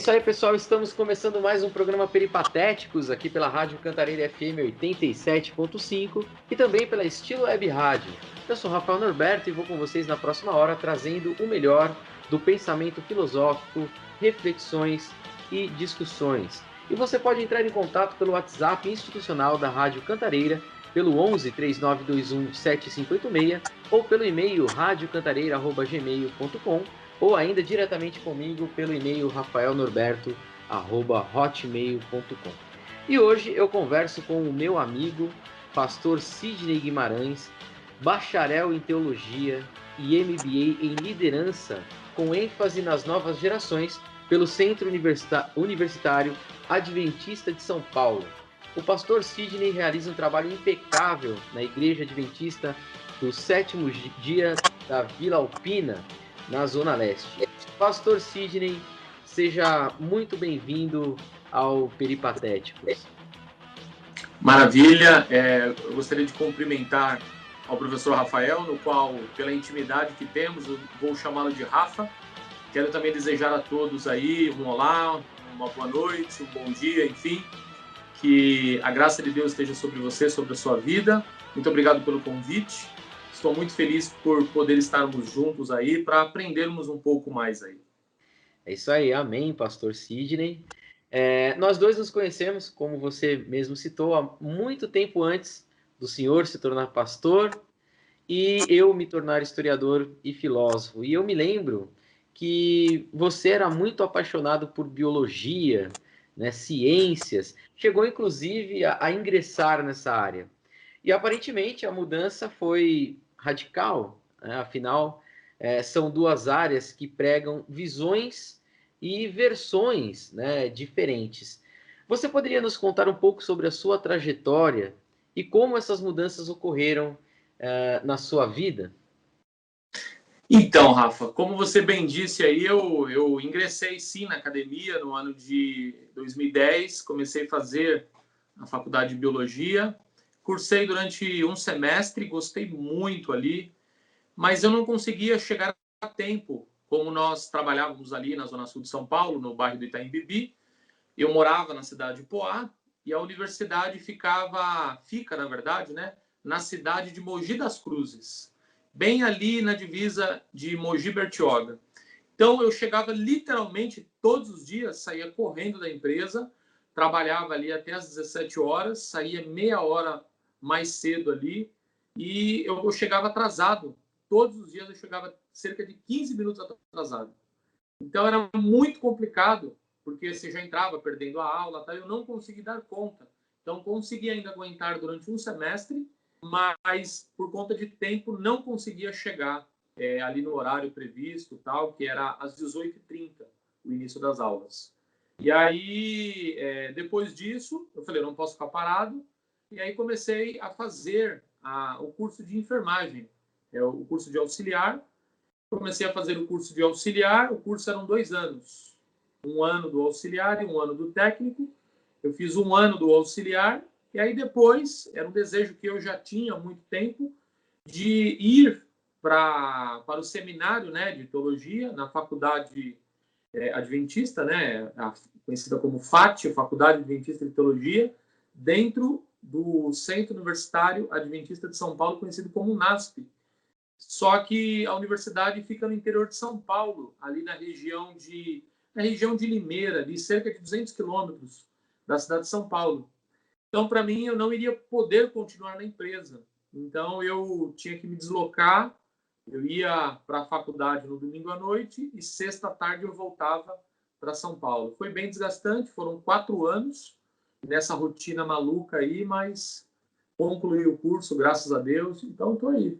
isso aí, pessoal. Estamos começando mais um programa Peripatéticos aqui pela Rádio Cantareira FM 87.5 e também pela Estilo Web Rádio. Eu sou Rafael Norberto e vou com vocês na próxima hora trazendo o melhor do pensamento filosófico, reflexões e discussões. E você pode entrar em contato pelo WhatsApp institucional da Rádio Cantareira pelo 11 3921 7586 ou pelo e-mail radiocantareira@gmail.com ou ainda diretamente comigo pelo e-mail rafaelnorberto@hotmail.com. E hoje eu converso com o meu amigo, pastor Sidney Guimarães, bacharel em teologia e MBA em liderança, com ênfase nas novas gerações, pelo Centro Universitário Adventista de São Paulo. O pastor Sidney realiza um trabalho impecável na Igreja Adventista do Sétimo Dia da Vila Alpina, na Zona Leste. Pastor Sidney, seja muito bem-vindo ao Peripatéticos. Maravilha, eu gostaria de cumprimentar ao professor Rafael, no qual, pela intimidade que temos, eu vou chamá-lo de Rafa. Quero também desejar a todos aí um olá, uma boa noite, um bom dia, enfim, que a graça de Deus esteja sobre você, sobre a sua vida. Muito obrigado pelo convite. Estou muito feliz por poder estarmos juntos aí, para aprendermos um pouco mais aí. É isso aí, amém, pastor Sidney. Nós dois nos conhecemos, como você mesmo citou, há muito tempo antes do senhor se tornar pastor e eu me tornar historiador e filósofo. E eu me lembro que você era muito apaixonado por biologia, né, ciências, chegou inclusive a ingressar nessa área. E aparentemente a mudança foi radical, né? Afinal, são duas áreas que pregam visões e versões, né, diferentes. Você poderia nos contar um pouco sobre a sua trajetória e como essas mudanças ocorreram na sua vida? Então, Rafa, como você bem disse aí, eu ingressei sim na academia no ano de 2010, comecei a fazer a faculdade de biologia, cursei durante um semestre, gostei muito ali, mas eu não conseguia chegar a tempo, como nós trabalhávamos ali na Zona Sul de São Paulo, no bairro do Itaim Bibi. Eu morava na cidade de Poá e a universidade fica, na verdade, né, na cidade de Mogi das Cruzes, bem ali na divisa de Mogi Bertioga. Então eu chegava literalmente todos os dias, saía correndo da empresa, trabalhava ali até às 17 horas, saía meia hora mais cedo ali e eu chegava atrasado. Todos os dias eu chegava cerca de 15 minutos atrasado. Então era muito complicado, porque você já entrava perdendo a aula, tá? Eu não consegui dar conta. Então consegui ainda aguentar durante um semestre, mas por conta de tempo não conseguia chegar ali no horário previsto, tal, que era às 18h30, o início das aulas. E aí, depois disso, eu falei, eu não posso ficar parado, e aí comecei a fazer o curso de enfermagem, o curso de auxiliar. Comecei a fazer o curso de auxiliar, o curso eram 2 anos. Um ano do auxiliar e um ano do técnico. Eu fiz um ano do auxiliar, e aí depois, era um desejo que eu já tinha há muito tempo, de ir para o seminário, né, de teologia, na faculdade adventista, né, conhecida como FAT, Faculdade Adventista de Teologia, dentro do Centro Universitário Adventista de São Paulo, conhecido como NASP. Só que a universidade fica no interior de São Paulo, ali na região de Limeira, de cerca de 200 quilômetros da cidade de São Paulo. Então, para mim, eu não iria poder continuar na empresa. Então, eu tinha que me deslocar, eu ia para a faculdade no domingo à noite e sexta à tarde eu voltava para São Paulo. Foi bem desgastante, foram 4 anos nessa rotina maluca aí, mas concluí o curso, graças a Deus, então estou aí.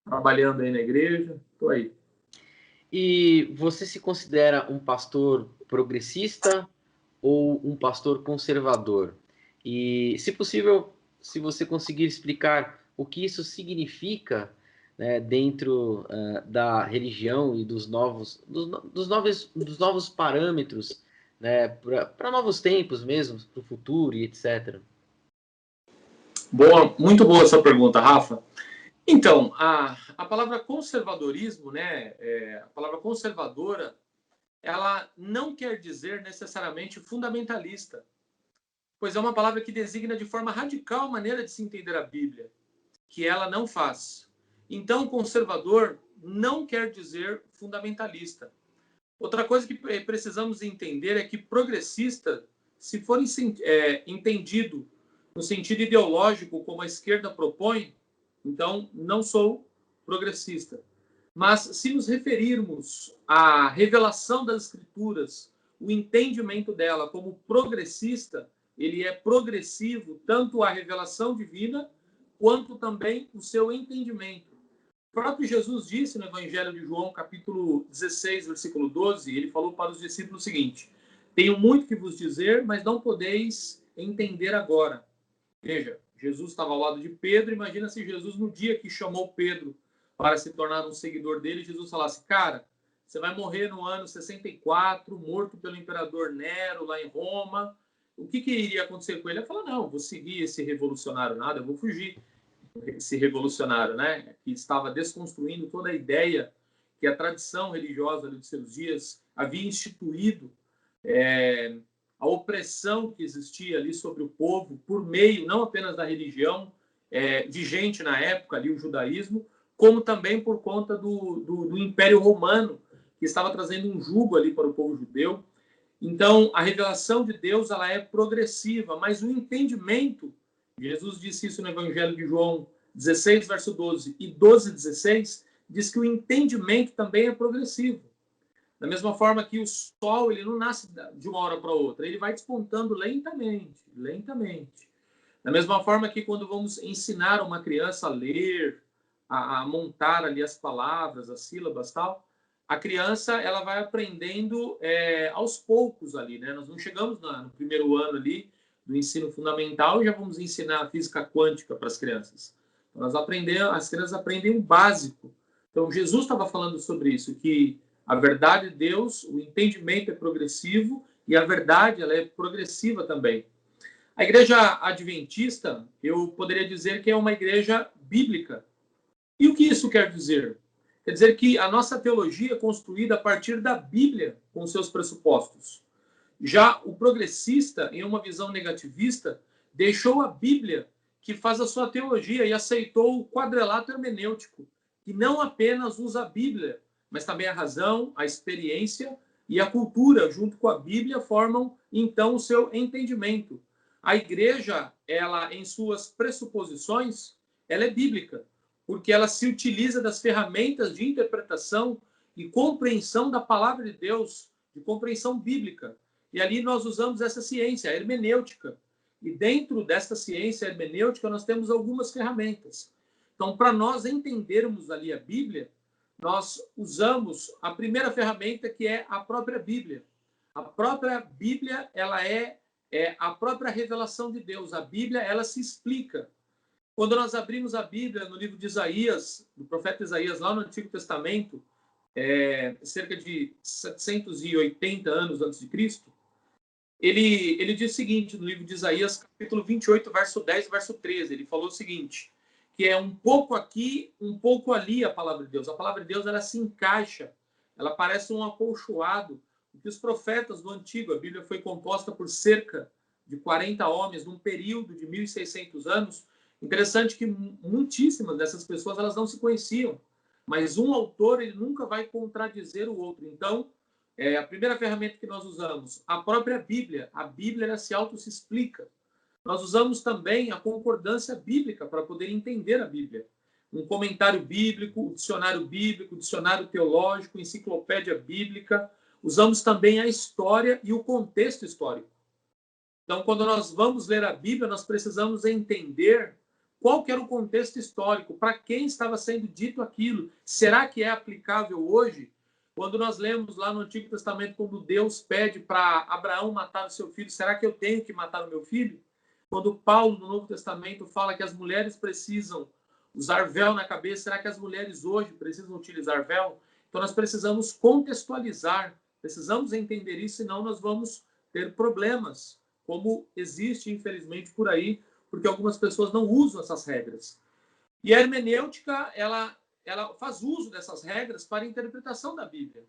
Trabalhando aí na igreja, estou aí. E você se considera um pastor progressista ou um pastor conservador? E, se possível, se você conseguir explicar o que isso significa, né, dentro da religião e dos novos parâmetros, né, para novos tempos mesmo, para o futuro e etc. Boa, muito boa essa pergunta, Rafa. Então, a palavra conservadorismo, né, a palavra conservadora, ela não quer dizer necessariamente fundamentalista, pois é uma palavra que designa de forma radical a maneira de se entender a Bíblia, que ela não faz. Então, conservador não quer dizer fundamentalista. Outra coisa que precisamos entender é que progressista, se for entendido no sentido ideológico como a esquerda propõe, então não sou progressista. Mas se nos referirmos à revelação das Escrituras, o entendimento dela como progressista, ele é progressivo tanto a revelação divina quanto também o seu entendimento. O próprio Jesus disse no Evangelho de João, capítulo 16, versículo 12, ele falou para os discípulos o seguinte: tenho muito que vos dizer, mas não podeis entender agora. Veja, Jesus estava ao lado de Pedro. Imagina se Jesus, no dia que chamou Pedro para se tornar um seguidor dele, Jesus falasse: cara, você vai morrer no ano 64, morto pelo imperador Nero, lá em Roma. O que iria acontecer com ele? Ele falou: não, vou seguir esse revolucionário nada, eu vou fugir. Esse revolucionário, né, que estava desconstruindo toda a ideia que a tradição religiosa de seus dias havia instituído, a opressão que existia ali sobre o povo por meio não apenas da religião vigente na época, ali o judaísmo, como também por conta do Império Romano, que estava trazendo um jugo ali para o povo judeu. Então, a revelação de Deus ela é progressiva, mas o entendimento, Jesus disse isso no Evangelho de João 16, verso 12 e 12, 16, diz que o entendimento também é progressivo. Da mesma forma que o sol ele não nasce de uma hora para outra, ele vai despontando lentamente, lentamente. Da mesma forma que quando vamos ensinar uma criança a ler, a montar ali as palavras, as sílabas, tal, a criança ela vai aprendendo aos poucos ali, né? Nós não chegamos no primeiro ano ali do ensino fundamental e já vamos ensinar a física quântica para as crianças. Então, as crianças aprendem o básico. Então, Jesus estava falando sobre isso, que a verdade de Deus, o entendimento é progressivo e a verdade ela é progressiva também. A igreja adventista, eu poderia dizer que é uma igreja bíblica. E o que isso quer dizer? Quer dizer que a nossa teologia é construída a partir da Bíblia, com seus pressupostos. Já o progressista, em uma visão negativista, deixou a Bíblia, que faz a sua teologia, e aceitou o quadrilato hermenêutico, que não apenas usa a Bíblia, mas também a razão, a experiência e a cultura, junto com a Bíblia, formam, então, o seu entendimento. A igreja, ela, em suas pressuposições, ela é bíblica, porque ela se utiliza das ferramentas de interpretação e compreensão da palavra de Deus, de compreensão bíblica. E ali nós usamos essa ciência, a hermenêutica. E dentro dessa ciência hermenêutica, nós temos algumas ferramentas. Então, para nós entendermos ali a Bíblia, nós usamos a primeira ferramenta, que é a própria Bíblia. A própria Bíblia, ela é a própria revelação de Deus. A Bíblia, ela se explica. Quando nós abrimos a Bíblia no livro de Isaías, do profeta Isaías, lá no Antigo Testamento, cerca de 780 anos antes de Cristo, ele diz o seguinte, no livro de Isaías, capítulo 28, verso 10, verso 13, ele falou o seguinte, que é um pouco aqui, um pouco ali a palavra de Deus. A palavra de Deus, ela se encaixa, ela parece um acolchoado. Porque os profetas do Antigo, a Bíblia foi composta por cerca de 40 homens, num período de 1.600 anos. Interessante que muitíssimas dessas pessoas elas não se conheciam, mas um autor ele nunca vai contradizer o outro. Então, a primeira ferramenta que nós usamos, a própria Bíblia. A Bíblia ela se explica. Nós usamos também a concordância bíblica para poder entender a Bíblia. Um comentário bíblico, o dicionário teológico, enciclopédia bíblica. Usamos também a história e o contexto histórico. Então, quando nós vamos ler a Bíblia, nós precisamos entender qual que era o contexto histórico, para quem estava sendo dito aquilo. Será que é aplicável hoje? Quando nós lemos lá no Antigo Testamento, quando Deus pede para Abraão matar o seu filho, será que eu tenho que matar o meu filho? Quando Paulo, no Novo Testamento, fala que as mulheres precisam usar véu na cabeça, será que as mulheres hoje precisam utilizar véu? Então, nós precisamos contextualizar, precisamos entender isso, senão nós vamos ter problemas, como existe, infelizmente, por aí, porque algumas pessoas não usam essas regras. E a hermenêutica, ela faz uso dessas regras para a interpretação da Bíblia.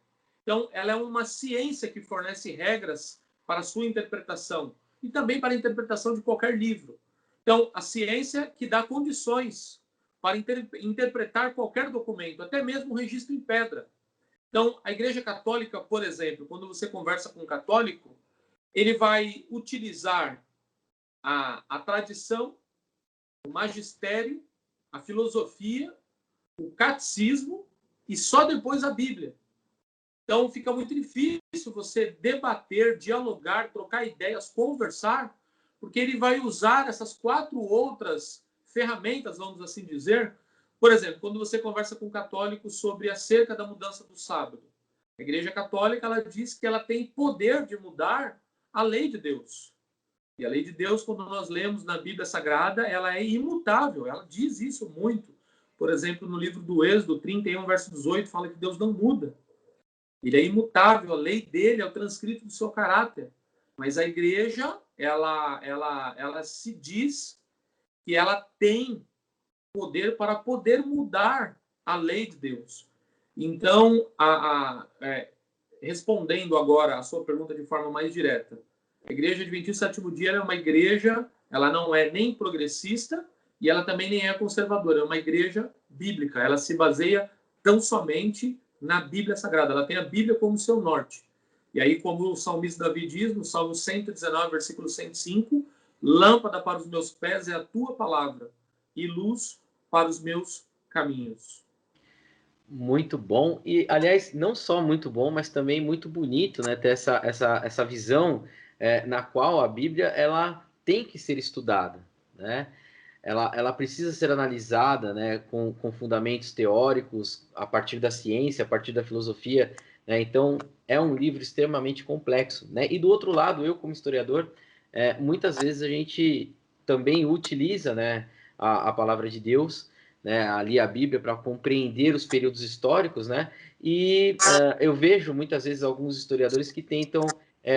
Então, ela é uma ciência que fornece regras para a sua interpretação e também para a interpretação de qualquer livro. Então, a ciência que dá condições para interpretar qualquer documento, até mesmo um registro em pedra. Então, a Igreja Católica, por exemplo, quando você conversa com um católico, ele vai utilizar a tradição, o magistério, a filosofia, o catecismo e só depois a Bíblia. Então, fica muito difícil você debater, dialogar, trocar ideias, conversar, porque ele vai usar essas 4 outras ferramentas, vamos assim dizer. Por exemplo, quando você conversa com um católico sobre acerca da mudança do sábado, a Igreja Católica ela diz que ela tem poder de mudar a lei de Deus. E a lei de Deus, quando nós lemos na Bíblia Sagrada, ela é imutável, ela diz isso muito. Por exemplo, no livro do Êxodo 31, verso 18, fala que Deus não muda. Ele é imutável, a lei dele é o transcrito do seu caráter. Mas a igreja, ela se diz que ela tem poder para poder mudar a lei de Deus. Então, respondendo agora a sua pergunta de forma mais direta, a Igreja Adventista do Sétimo Dia é uma igreja, ela não é nem progressista e ela também nem é conservadora, é uma igreja bíblica. Ela se baseia tão somente na Bíblia Sagrada. Ela tem a Bíblia como seu norte. E aí, como o salmista Davi diz, no Salmo 119, versículo 105, lâmpada para os meus pés é a tua palavra e luz para os meus caminhos. Muito bom. E, aliás, não só muito bom, mas também muito bonito, né? Ter essa visão na qual a Bíblia ela tem que ser estudada, né? Ela precisa ser analisada, né, com fundamentos teóricos, a partir da ciência, a partir da filosofia, né? Então, é um livro extremamente complexo, né? E do outro lado, eu como historiador, muitas vezes a gente também utiliza, né, a palavra de Deus, né, ali a Bíblia, para compreender os períodos históricos, né? E eu vejo muitas vezes alguns historiadores que tentam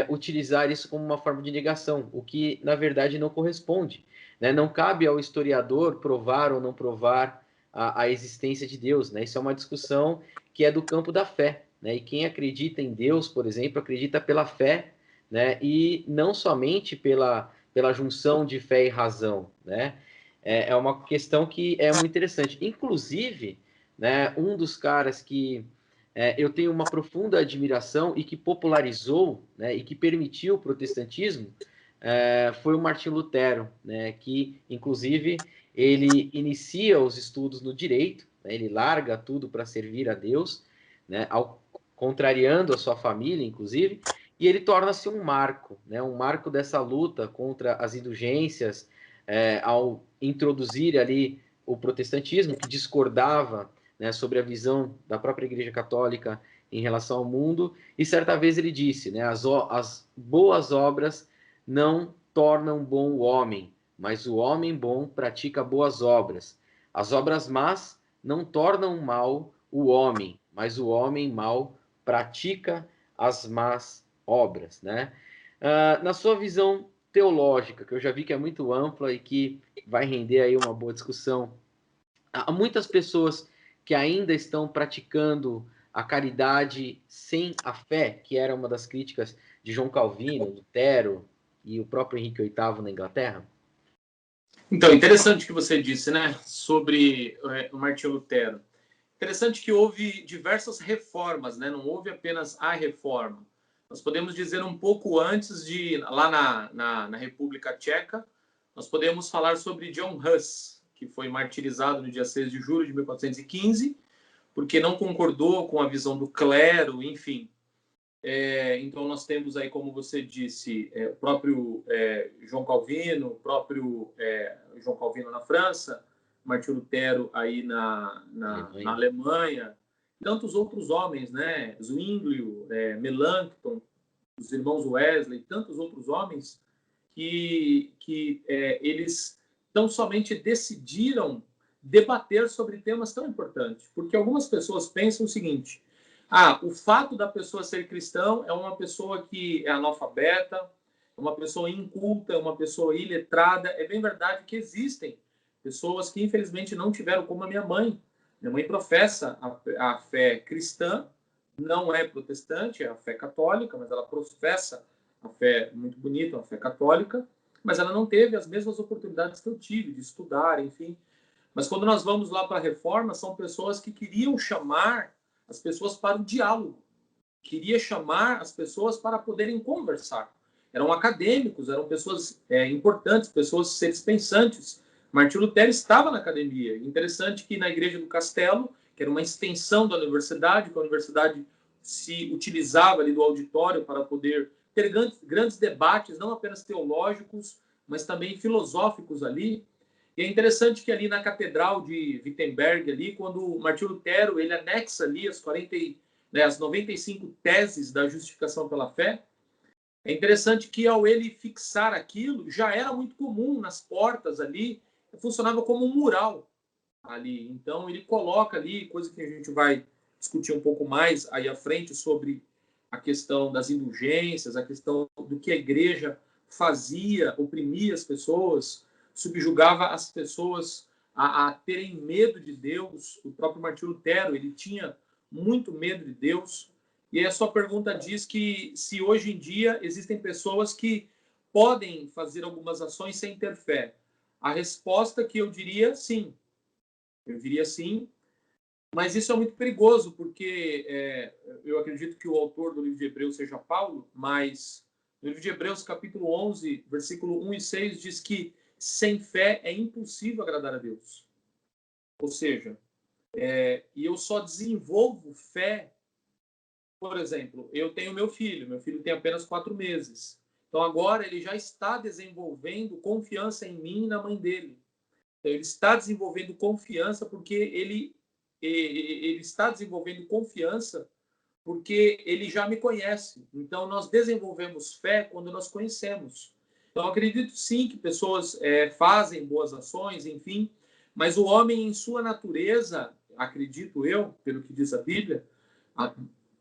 utilizar isso como uma forma de negação, o que na verdade não corresponde, né? Não cabe ao historiador provar ou não provar a existência de Deus, né? Isso é uma discussão que é do campo da fé, né? E quem acredita em Deus, por exemplo, acredita pela fé, né? E não somente pela junção de fé e razão, né? É uma questão que é muito interessante. Inclusive, né, um dos caras que eu tenho uma profunda admiração e que popularizou, né, e que permitiu o protestantismo foi o Martinho Lutero, né, que, inclusive, ele inicia os estudos no direito, né, ele larga tudo para servir a Deus, né, contrariando a sua família, inclusive, e ele torna-se um marco, né, um marco dessa luta contra as indulgências, ao introduzir ali o protestantismo, que discordava, né, sobre a visão da própria Igreja Católica em relação ao mundo, e certa vez ele disse, né, as boas obras não tornam bom o homem, mas o homem bom pratica boas obras. As obras más não tornam mal o homem, mas o homem mau pratica as más obras, né? Na sua visão teológica, que eu já vi que é muito ampla e que vai render aí uma boa discussão, há muitas pessoas que ainda estão praticando a caridade sem a fé, que era uma das críticas de João Calvino, Lutero e o próprio Henrique VIII na Inglaterra? Então, interessante que você disse, né, sobre o Martinho Lutero. Interessante que houve diversas reformas, né? Não houve apenas a reforma. Nós podemos dizer um pouco antes de, lá na República Tcheca, nós podemos falar sobre John Hus, que foi martirizado no dia 6 de julho de 1415, porque não concordou com a visão do clero, enfim. Então, nós temos aí, como você disse, o próprio João Calvino, o próprio João Calvino na França, Martinho Lutero aí na Alemanha, tantos outros homens, né? Zwinglio, Melanchthon, os irmãos Wesley, tantos outros homens que eles tão somente decidiram debater sobre temas tão importantes. Porque algumas pessoas pensam o seguinte: o fato da pessoa ser cristão é uma pessoa que é analfabeta, é uma pessoa inculta, é uma pessoa iletrada. É bem verdade que existem pessoas que, infelizmente, não tiveram, como a minha mãe. Minha mãe professa a fé cristã, não é protestante, é a fé católica, mas ela professa a fé muito bonita, a fé católica, mas ela não teve as mesmas oportunidades que eu tive de estudar, enfim. Mas quando nós vamos lá para a Reforma, são pessoas que queriam chamar as pessoas para o diálogo, queria chamar as pessoas para poderem conversar. Eram acadêmicos, eram pessoas importantes, pessoas seres pensantes. Martinho Lutero estava na academia. Interessante que na Igreja do Castelo, que era uma extensão da universidade, que a universidade se utilizava ali do auditório para poder ter grandes debates, não apenas teológicos, mas também filosóficos ali. E é interessante que ali na Catedral de Wittenberg, ali, quando Martinho Lutero ele anexa ali as 95 teses da justificação pela fé, é interessante que ao ele fixar aquilo, já era muito comum nas portas ali, funcionava como um mural ali. Então ele coloca ali, coisa que a gente vai discutir um pouco mais aí à frente sobre a questão das indulgências, a questão do que a igreja fazia, oprimia as pessoas, subjugava as pessoas a terem medo de Deus. O próprio Martinho Lutero, ele tinha muito medo de Deus. E aí a sua pergunta diz que se hoje em dia existem pessoas que podem fazer algumas ações sem ter fé. A resposta que eu diria sim. Eu diria sim, mas isso é muito perigoso, porque eu acredito que o autor do livro de Hebreus seja Paulo, mas no livro de Hebreus, capítulo 11, versículo 1 e 6, diz que sem fé é impossível agradar a Deus. Ou seja, e eu só desenvolvo fé. Por exemplo, eu tenho meu filho tem apenas 4 meses. Então agora ele já está desenvolvendo confiança em mim e na mãe dele. Então, ele está desenvolvendo confiança porque ele está desenvolvendo confiança porque ele já me conhece. Então, nós desenvolvemos fé quando nós conhecemos. Então, acredito sim que pessoas fazem boas ações, enfim, mas o homem, em sua natureza, acredito eu, pelo que diz a Bíblia,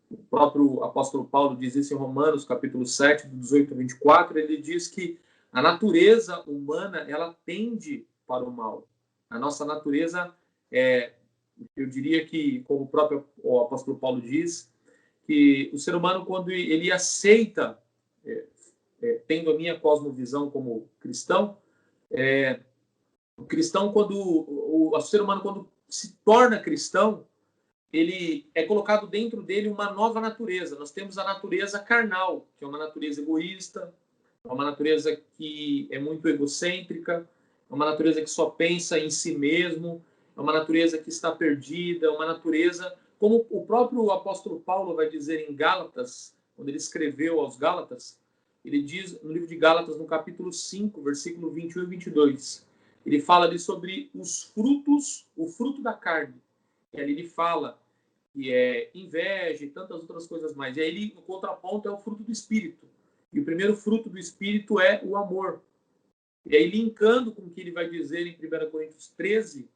o próprio apóstolo Paulo diz isso em Romanos, capítulo 7, do 18 a 24, ele diz que a natureza humana, ela tende para o mal. A nossa natureza eu diria que, como o apóstolo Paulo diz, que o ser humano, quando ele aceita, tendo a minha cosmovisão como cristão, o cristão, o ser humano, quando se torna cristão, ele é colocado dentro dele uma nova natureza. Nós temos a natureza carnal, que é uma natureza egoísta, é uma natureza que é muito egocêntrica, é uma natureza que só pensa em si mesmo, é uma natureza que está perdida, é uma natureza, como o próprio apóstolo Paulo vai dizer em Gálatas, quando ele escreveu aos Gálatas, ele diz no livro de Gálatas, no capítulo 5, versículo 21 e 22, ele fala ali sobre os frutos, o fruto da carne. E ali ele fala que é inveja e tantas outras coisas mais. E aí ele, no contraponto, é o fruto do Espírito. E o primeiro fruto do Espírito é o amor. E aí, linkando com o que ele vai dizer em 1 Coríntios 13,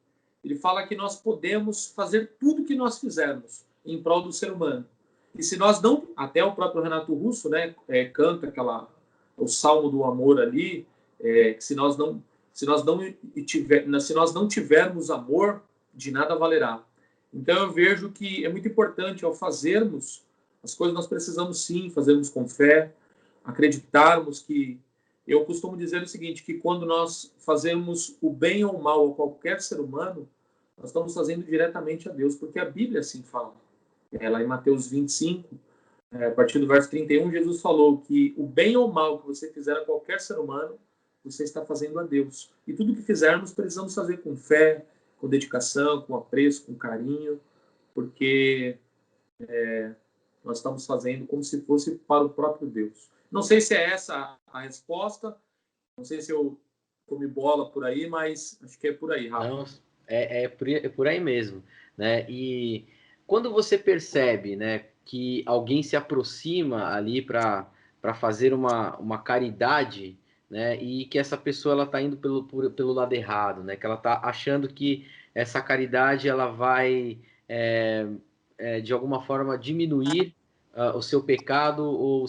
ele fala que nós podemos fazer tudo o que nós fizermos em prol do ser humano. E se nós não, até o próprio Renato Russo, né, canta o Salmo do Amor ali, que se nós não tivermos amor, de nada valerá. Então eu vejo que é muito importante, ao fazermos as coisas, nós precisamos sim fazermos com fé, acreditarmos que... Eu costumo dizer o seguinte, que quando nós fazemos o bem ou o mal a qualquer ser humano, nós estamos fazendo diretamente a Deus, porque a Bíblia assim fala. Lá em Mateus 25, a partir do verso 31, Jesus falou que o bem ou o mal que você fizer a qualquer ser humano, você está fazendo a Deus. E tudo que fizermos, precisamos fazer com fé, com dedicação, com apreço, com carinho, porque nós estamos fazendo como se fosse para o próprio Deus. Não sei se é essa a resposta, não sei se eu comi bola por aí, mas acho que é por aí, Rafa. Não, é por aí mesmo, né? E quando você percebe, né, que alguém se aproxima ali para fazer uma caridade, né, e que essa pessoa ela está indo pelo lado errado, né, que ela está achando que essa caridade ela vai de alguma forma diminuir o seu pecado ou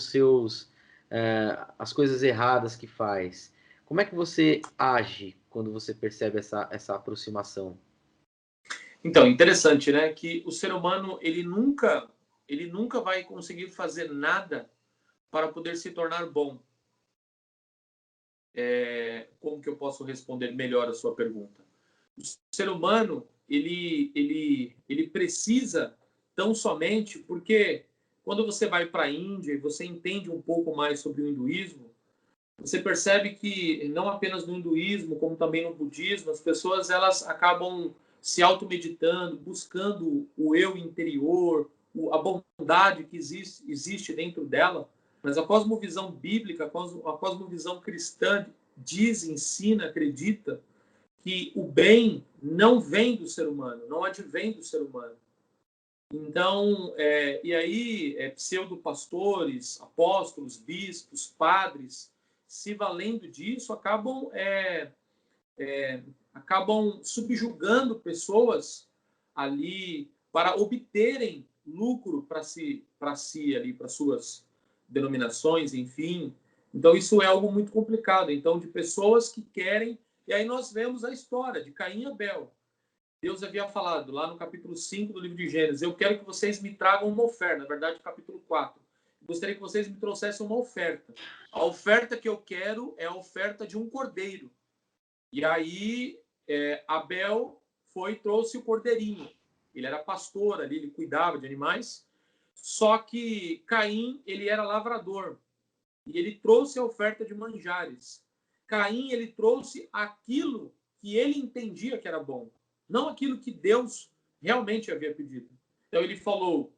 as coisas erradas que faz. Como é que você age quando você percebe essa aproximação? Então, interessante, né? Que o ser humano, ele nunca ele nunca vai conseguir fazer nada para poder se tornar bom. Como que eu posso responder melhor a sua pergunta? O ser humano, ele precisa tão somente porque quando você vai para a Índia e você entende um pouco mais sobre o hinduísmo, você percebe que não apenas no hinduísmo, como também no budismo, as pessoas elas acabam se automeditando, buscando o eu interior, a bondade que existe dentro dela. Mas a cosmovisão bíblica, a cosmovisão cristã diz, ensina, acredita que o bem não vem do ser humano, não advém do ser humano. Então, e aí, pseudo-pastores, apóstolos, bispos, padres, se valendo disso, acabam subjugando pessoas ali para obterem lucro para si ali, para suas denominações, enfim. Então, isso é algo muito complicado. Então, de pessoas que querem... E aí nós vemos a história de Caim e Abel. Deus havia falado lá no capítulo 5 do livro de Gênesis, eu quero que vocês me tragam uma oferta, na verdade, capítulo 4. Gostaria que vocês me trouxessem uma oferta. A oferta que eu quero é a oferta de um cordeiro. E aí, Abel foi e trouxe o cordeirinho. Ele era pastor ali, ele cuidava de animais. Só que Caim, ele era lavrador. E ele trouxe a oferta de manjares. Caim, ele trouxe aquilo que ele entendia que era bom, não aquilo que Deus realmente havia pedido. Então ele falou,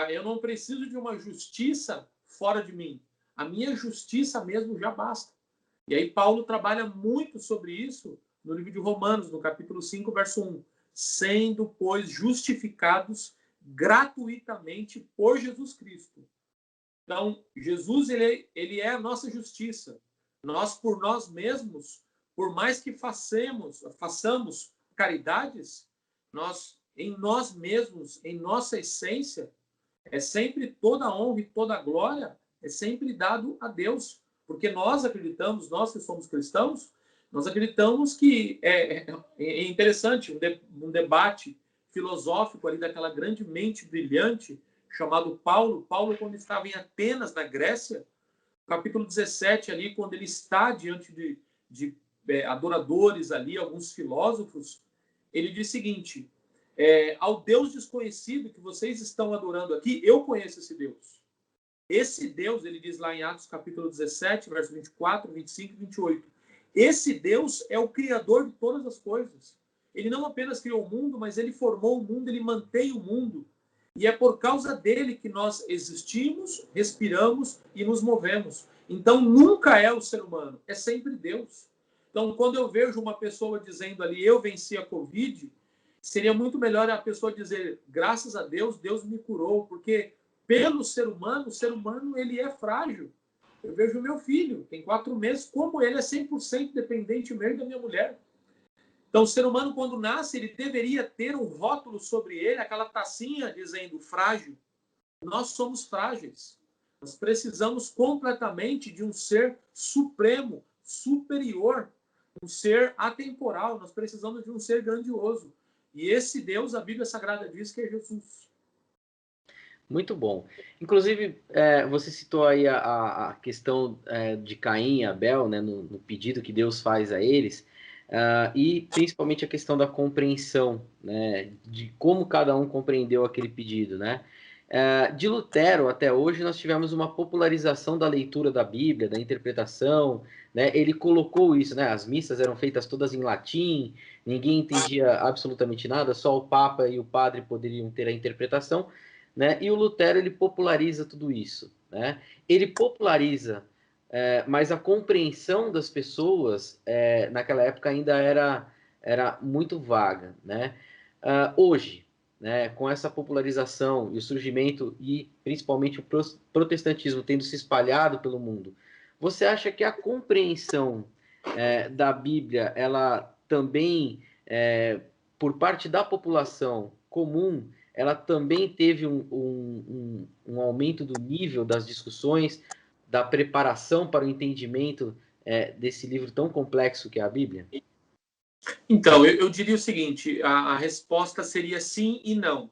eu não preciso de uma justiça fora de mim. A minha justiça mesmo já basta. E aí Paulo trabalha muito sobre isso no livro de Romanos, no capítulo 5, verso 1. Sendo, pois, justificados gratuitamente por Jesus Cristo. Então, Jesus, ele é a nossa justiça. Nós, por nós mesmos, por mais que façamos caridades, em nós mesmos, em nossa essência, é sempre toda a honra e toda a glória é sempre dado a Deus. Porque nós acreditamos, nós que somos cristãos, nós acreditamos que é interessante um debate filosófico ali daquela grande mente brilhante chamado Paulo. Paulo, quando estava em Atenas, na Grécia, capítulo 17 ali, quando ele está diante de adoradores ali, alguns filósofos, ele diz o seguinte, ao Deus desconhecido que vocês estão adorando aqui, eu conheço esse Deus. Esse Deus, ele diz lá em Atos capítulo 17, verso 24, 25 e 28, esse Deus é o criador de todas as coisas. Ele não apenas criou o mundo, mas ele formou o mundo, ele mantém o mundo. E é por causa dele que nós existimos, respiramos e nos movemos. Então, nunca é o ser humano, é sempre Deus. Então, quando eu vejo uma pessoa dizendo ali, eu venci a Covid, seria muito melhor a pessoa dizer, graças a Deus, Deus me curou, porque pelo ser humano, o ser humano ele é frágil. Eu vejo o meu filho, tem 4 meses, como ele é 100% dependente meu e da minha mulher. Então, o ser humano, quando nasce, ele deveria ter um rótulo sobre ele, aquela tacinha dizendo frágil. Nós somos frágeis. Nós precisamos completamente de um ser supremo, superior, um ser atemporal. Nós precisamos de um ser grandioso. E esse Deus, a Bíblia Sagrada diz que é Jesus. Muito bom. Inclusive, você citou aí a questão de Caim e Abel, né, no pedido que Deus faz a eles, e principalmente a questão da compreensão, né, de como cada um compreendeu aquele pedido, né? De Lutero até hoje nós tivemos uma popularização da leitura da Bíblia, da interpretação, né? Ele colocou isso, né? As missas eram feitas todas em latim, ninguém entendia absolutamente nada, só o Papa e o padre poderiam ter a interpretação. Né? E o Lutero ele populariza tudo isso, né? Ele populariza, mas a compreensão das pessoas naquela época ainda era muito vaga, né? Hoje, né, com essa popularização e o surgimento e principalmente o protestantismo tendo se espalhado pelo mundo, você acha que a compreensão da Bíblia, ela também, por parte da população comum, ela também teve um aumento do nível das discussões, da preparação para o entendimento desse livro tão complexo que é a Bíblia? Então, eu diria o seguinte, a resposta seria sim e não.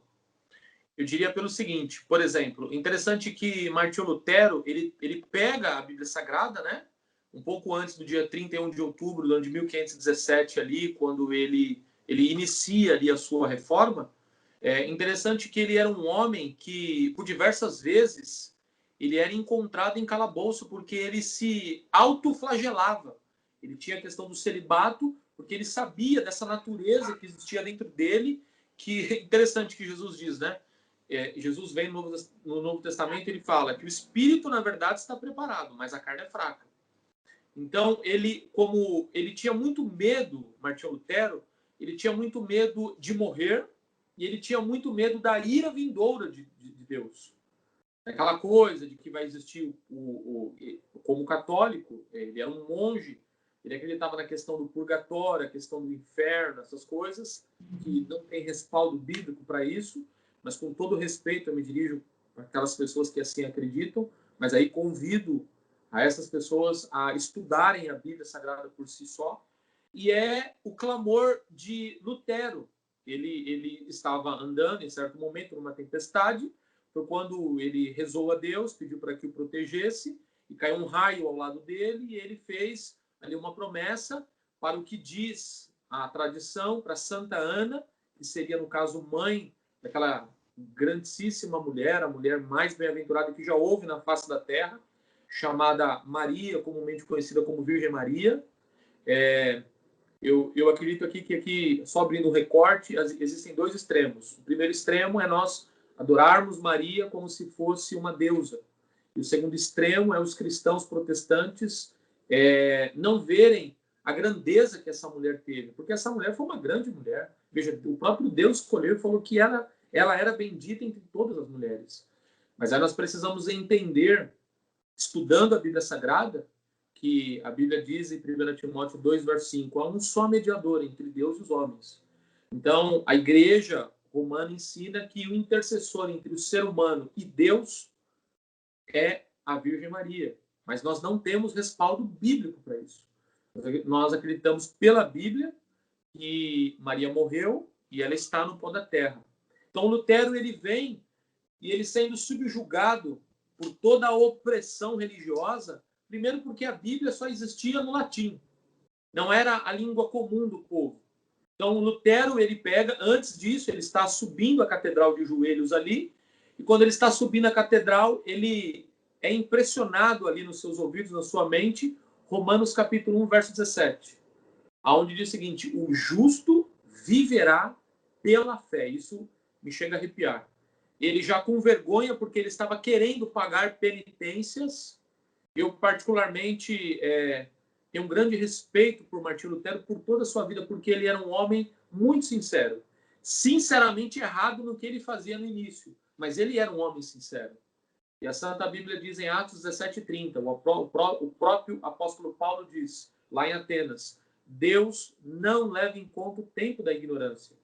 Eu diria pelo seguinte, por exemplo, interessante que Martinho Lutero, ele pega a Bíblia Sagrada, né? Um pouco antes do dia 31 de outubro do ano de 1517 ali, quando ele inicia ali a sua reforma. É interessante que ele era um homem que, por diversas vezes, ele era encontrado em calabouço porque ele se autoflagelava. Ele tinha a questão do celibato, porque ele sabia dessa natureza que existia dentro dele, que é interessante que Jesus diz, né? Jesus vem no Novo Testamento e ele fala que o espírito, na verdade, está preparado, mas a carne é fraca. Então, como ele tinha muito medo, Martinho Lutero, ele tinha muito medo de morrer e ele tinha muito medo da ira vindoura de Deus. Aquela coisa de que vai existir como católico, ele era um monge, ele acreditava na questão do purgatório, a questão do inferno, essas coisas, que não tem respaldo bíblico para isso, mas com todo respeito eu me dirijo para aquelas pessoas que assim acreditam, mas aí convido a essas pessoas a estudarem a Bíblia Sagrada por si só, e é o clamor de Lutero. Ele estava andando em certo momento numa tempestade, foi quando ele rezou a Deus, pediu para que o protegesse, e caiu um raio ao lado dele, e ele fez ali uma promessa para o que diz a tradição, para Santa Ana, que seria, no caso, mãe daquela grandíssima mulher, a mulher mais bem-aventurada que já houve na face da terra, chamada Maria, comumente conhecida como Virgem Maria. Eu acredito aqui que, só abrindo um recorte, existem dois extremos. O primeiro extremo é nós adorarmos Maria como se fosse uma deusa. E o segundo extremo é os cristãos protestantes não verem a grandeza que essa mulher teve. Porque essa mulher foi uma grande mulher. Veja, o próprio Deus escolheu e falou que ela era bendita entre todas as mulheres. Mas aí nós precisamos entender, estudando a Bíblia Sagrada, que a Bíblia diz em 1 Timóteo 2, verso 5, há um só mediador entre Deus e os homens. Então, a igreja romana ensina que o intercessor entre o ser humano e Deus é a Virgem Maria. Mas nós não temos respaldo bíblico para isso. Nós acreditamos pela Bíblia que Maria morreu e ela está no pó da terra. Então, Lutero, ele vem e ele sendo subjugado por toda a opressão religiosa, primeiro porque a Bíblia só existia no latim. Não era a língua comum do povo. Então, Lutero, ele pega, antes disso, ele está subindo a catedral de joelhos ali, e quando ele está subindo a catedral, ele é impressionado ali nos seus ouvidos, na sua mente, Romanos capítulo 1, verso 17, onde diz o seguinte, o justo viverá pela fé. Isso me chega a arrepiar. Ele já com vergonha, porque ele estava querendo pagar penitências. Eu, particularmente, tenho um grande respeito por Martinho Lutero, por toda a sua vida, porque ele era um homem muito sincero. Sinceramente errado no que ele fazia no início, mas ele era um homem sincero. E a Santa Bíblia diz em Atos 17:30, o próprio apóstolo Paulo diz, lá em Atenas, Deus não leva em conta o tempo da ignorância.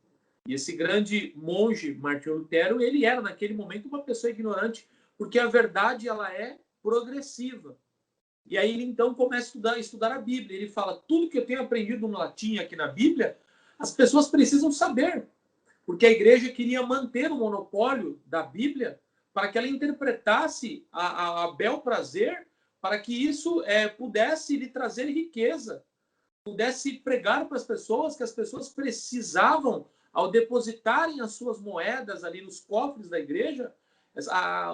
E esse grande monge, Martinho Lutero, ele era, naquele momento, uma pessoa ignorante, porque a verdade ela é progressiva. E aí ele, então, começa a estudar a Bíblia. Ele fala, tudo que eu tenho aprendido no latim aqui na Bíblia, as pessoas precisam saber. Porque a igreja queria manter o monopólio da Bíblia para que ela interpretasse a bel prazer, para que isso pudesse lhe trazer riqueza, pudesse pregar para as pessoas que as pessoas precisavam, ao depositarem as suas moedas ali nos cofres da igreja,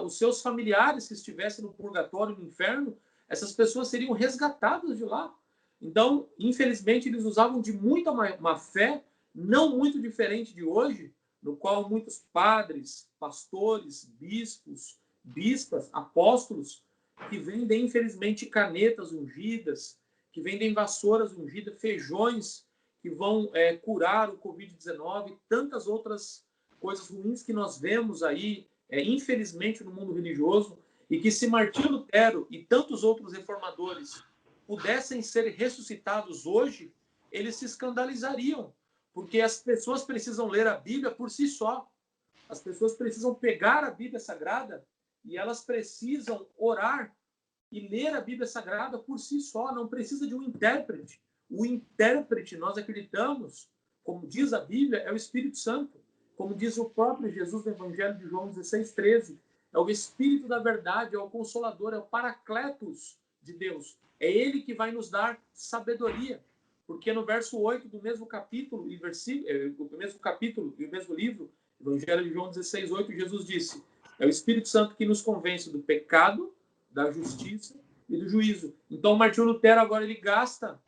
os seus familiares que estivessem no purgatório, no inferno, essas pessoas seriam resgatadas de lá. Então, infelizmente, eles usavam de muita má fé, não muito diferente de hoje, no qual muitos padres, pastores, bispos, bispas, apóstolos, que vendem, infelizmente, canetas ungidas, que vendem vassouras ungidas, feijões que vão curar o Covid-19 e tantas outras coisas ruins que nós vemos aí, infelizmente, no mundo religioso, e que se Martinho Lutero e tantos outros reformadores pudessem ser ressuscitados hoje, eles se escandalizariam, porque as pessoas precisam ler a Bíblia por si só. As pessoas precisam pegar a Bíblia Sagrada e elas precisam orar e ler a Bíblia Sagrada por si só, não precisa de um intérprete. O intérprete, nós acreditamos, como diz a Bíblia, é o Espírito Santo. como diz o próprio Jesus no Evangelho de João 16:13, é o Espírito da verdade, é o Consolador, é o Paracletos de Deus. É Ele que vai nos dar sabedoria. Porque no verso 8 do mesmo capítulo e o mesmo livro, Evangelho de João 16:8, Jesus disse: é o Espírito Santo que nos convence do pecado, da justiça e do juízo. Então, Martinho Lutero agora ele gasta,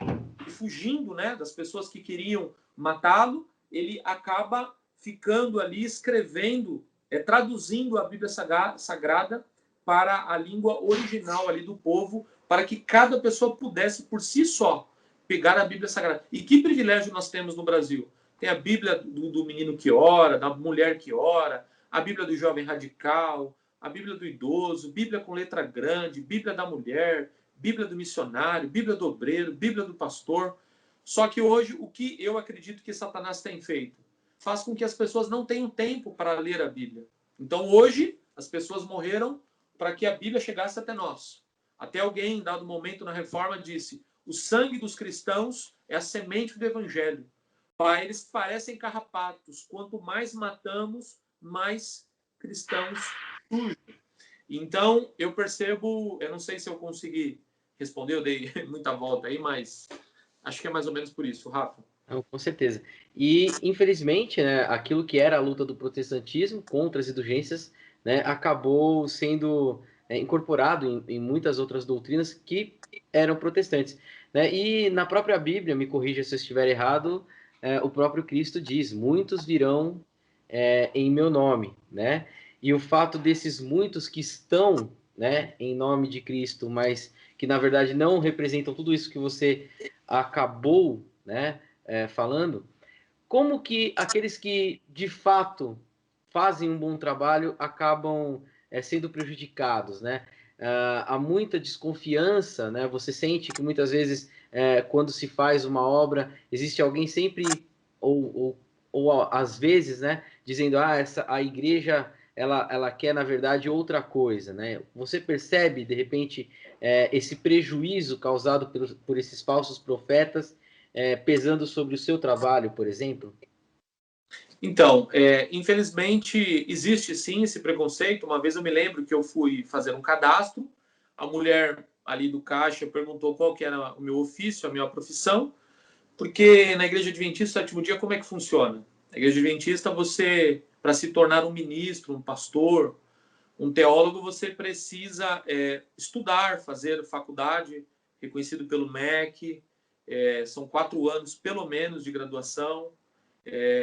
fugindo, né, das pessoas que queriam matá-lo, ele acaba ficando ali escrevendo, traduzindo a Bíblia Sagrada para a língua original ali do povo, para que cada pessoa pudesse por si só pegar a Bíblia Sagrada. E que privilégio nós temos no Brasil? Tem a Bíblia do menino que ora, da mulher que ora, a Bíblia do jovem radical, a Bíblia do idoso, Bíblia com letra grande, Bíblia da mulher, Bíblia do missionário, Bíblia do obreiro, Bíblia do pastor. Só que hoje, o que eu acredito que Satanás tem feito? Faz com que as pessoas não tenham tempo para ler a Bíblia. Então, hoje, as pessoas morreram para que a Bíblia chegasse até nós. Até alguém, em dado momento na Reforma, disse: o sangue dos cristãos é a semente do Evangelho. Eles parecem carrapatos. Quanto mais matamos, mais cristãos surgem. Então, eu percebo, eu não sei se eu consegui responder, eu dei muita volta aí, mas acho que é mais ou menos por isso, Rafa. Não, com certeza. E, infelizmente, né, aquilo que era a luta do protestantismo contra as indulgências, né, acabou sendo incorporado em muitas outras doutrinas que eram protestantes. Né? E na própria Bíblia, me corrija se eu estiver errado, o próprio Cristo diz: muitos virão em meu nome. Né? E o fato desses muitos que estão, né, em nome de Cristo, mas que na verdade não representam tudo isso que você acabou, né, falando, como que aqueles que de fato fazem um bom trabalho acabam sendo prejudicados, né? Há muita desconfiança, né? Você sente que muitas vezes, quando se faz uma obra, existe alguém sempre, ou às vezes, né, dizendo: a igreja ela quer, na verdade, outra coisa, né? Você percebe, de repente, esse prejuízo causado por esses falsos profetas pesando sobre o seu trabalho, por exemplo? Então, infelizmente, existe sim esse preconceito. Uma vez eu me lembro que eu fui fazer um cadastro, a mulher ali do caixa perguntou qual que era o meu ofício, a minha profissão, porque na Igreja Adventista, sétimo dia, como é que funciona? Na Igreja Adventista, você, para se tornar um ministro, um pastor, um teólogo, você precisa estudar, fazer faculdade, reconhecido pelo MEC, são 4 anos, pelo menos, de graduação.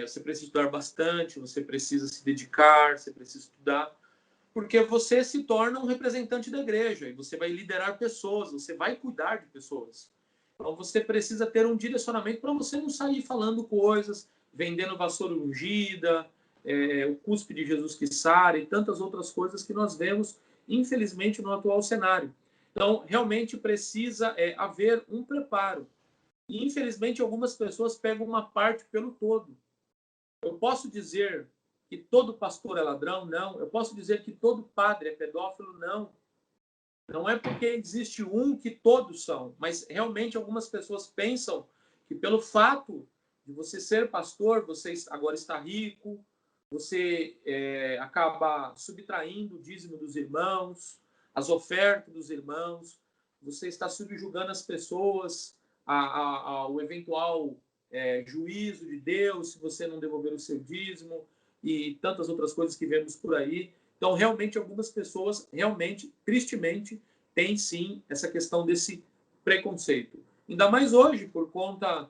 Você precisa estudar bastante, você precisa se dedicar, você precisa estudar, porque você se torna um representante da igreja e você vai liderar pessoas, você vai cuidar de pessoas. Então você precisa ter um direcionamento para você não sair falando coisas, vendendo vassoura ungida, o cuspe de Jesus que sara e tantas outras coisas que nós vemos, infelizmente, no atual cenário. Então, realmente precisa haver um preparo. E, infelizmente, algumas pessoas pegam uma parte pelo todo. Eu posso dizer que todo pastor é ladrão? Não. Eu posso dizer que todo padre é pedófilo? Não. Não é porque existe um que todos são, mas realmente algumas pessoas pensam que pelo fato de você ser pastor, você agora está rico, você acaba subtraindo o dízimo dos irmãos, as ofertas dos irmãos, você está subjugando as pessoas ao eventual juízo de Deus se você não devolver o seu dízimo e tantas outras coisas que vemos por aí. Então, realmente, algumas pessoas, realmente, tristemente, têm sim essa questão desse preconceito. Ainda mais hoje, por conta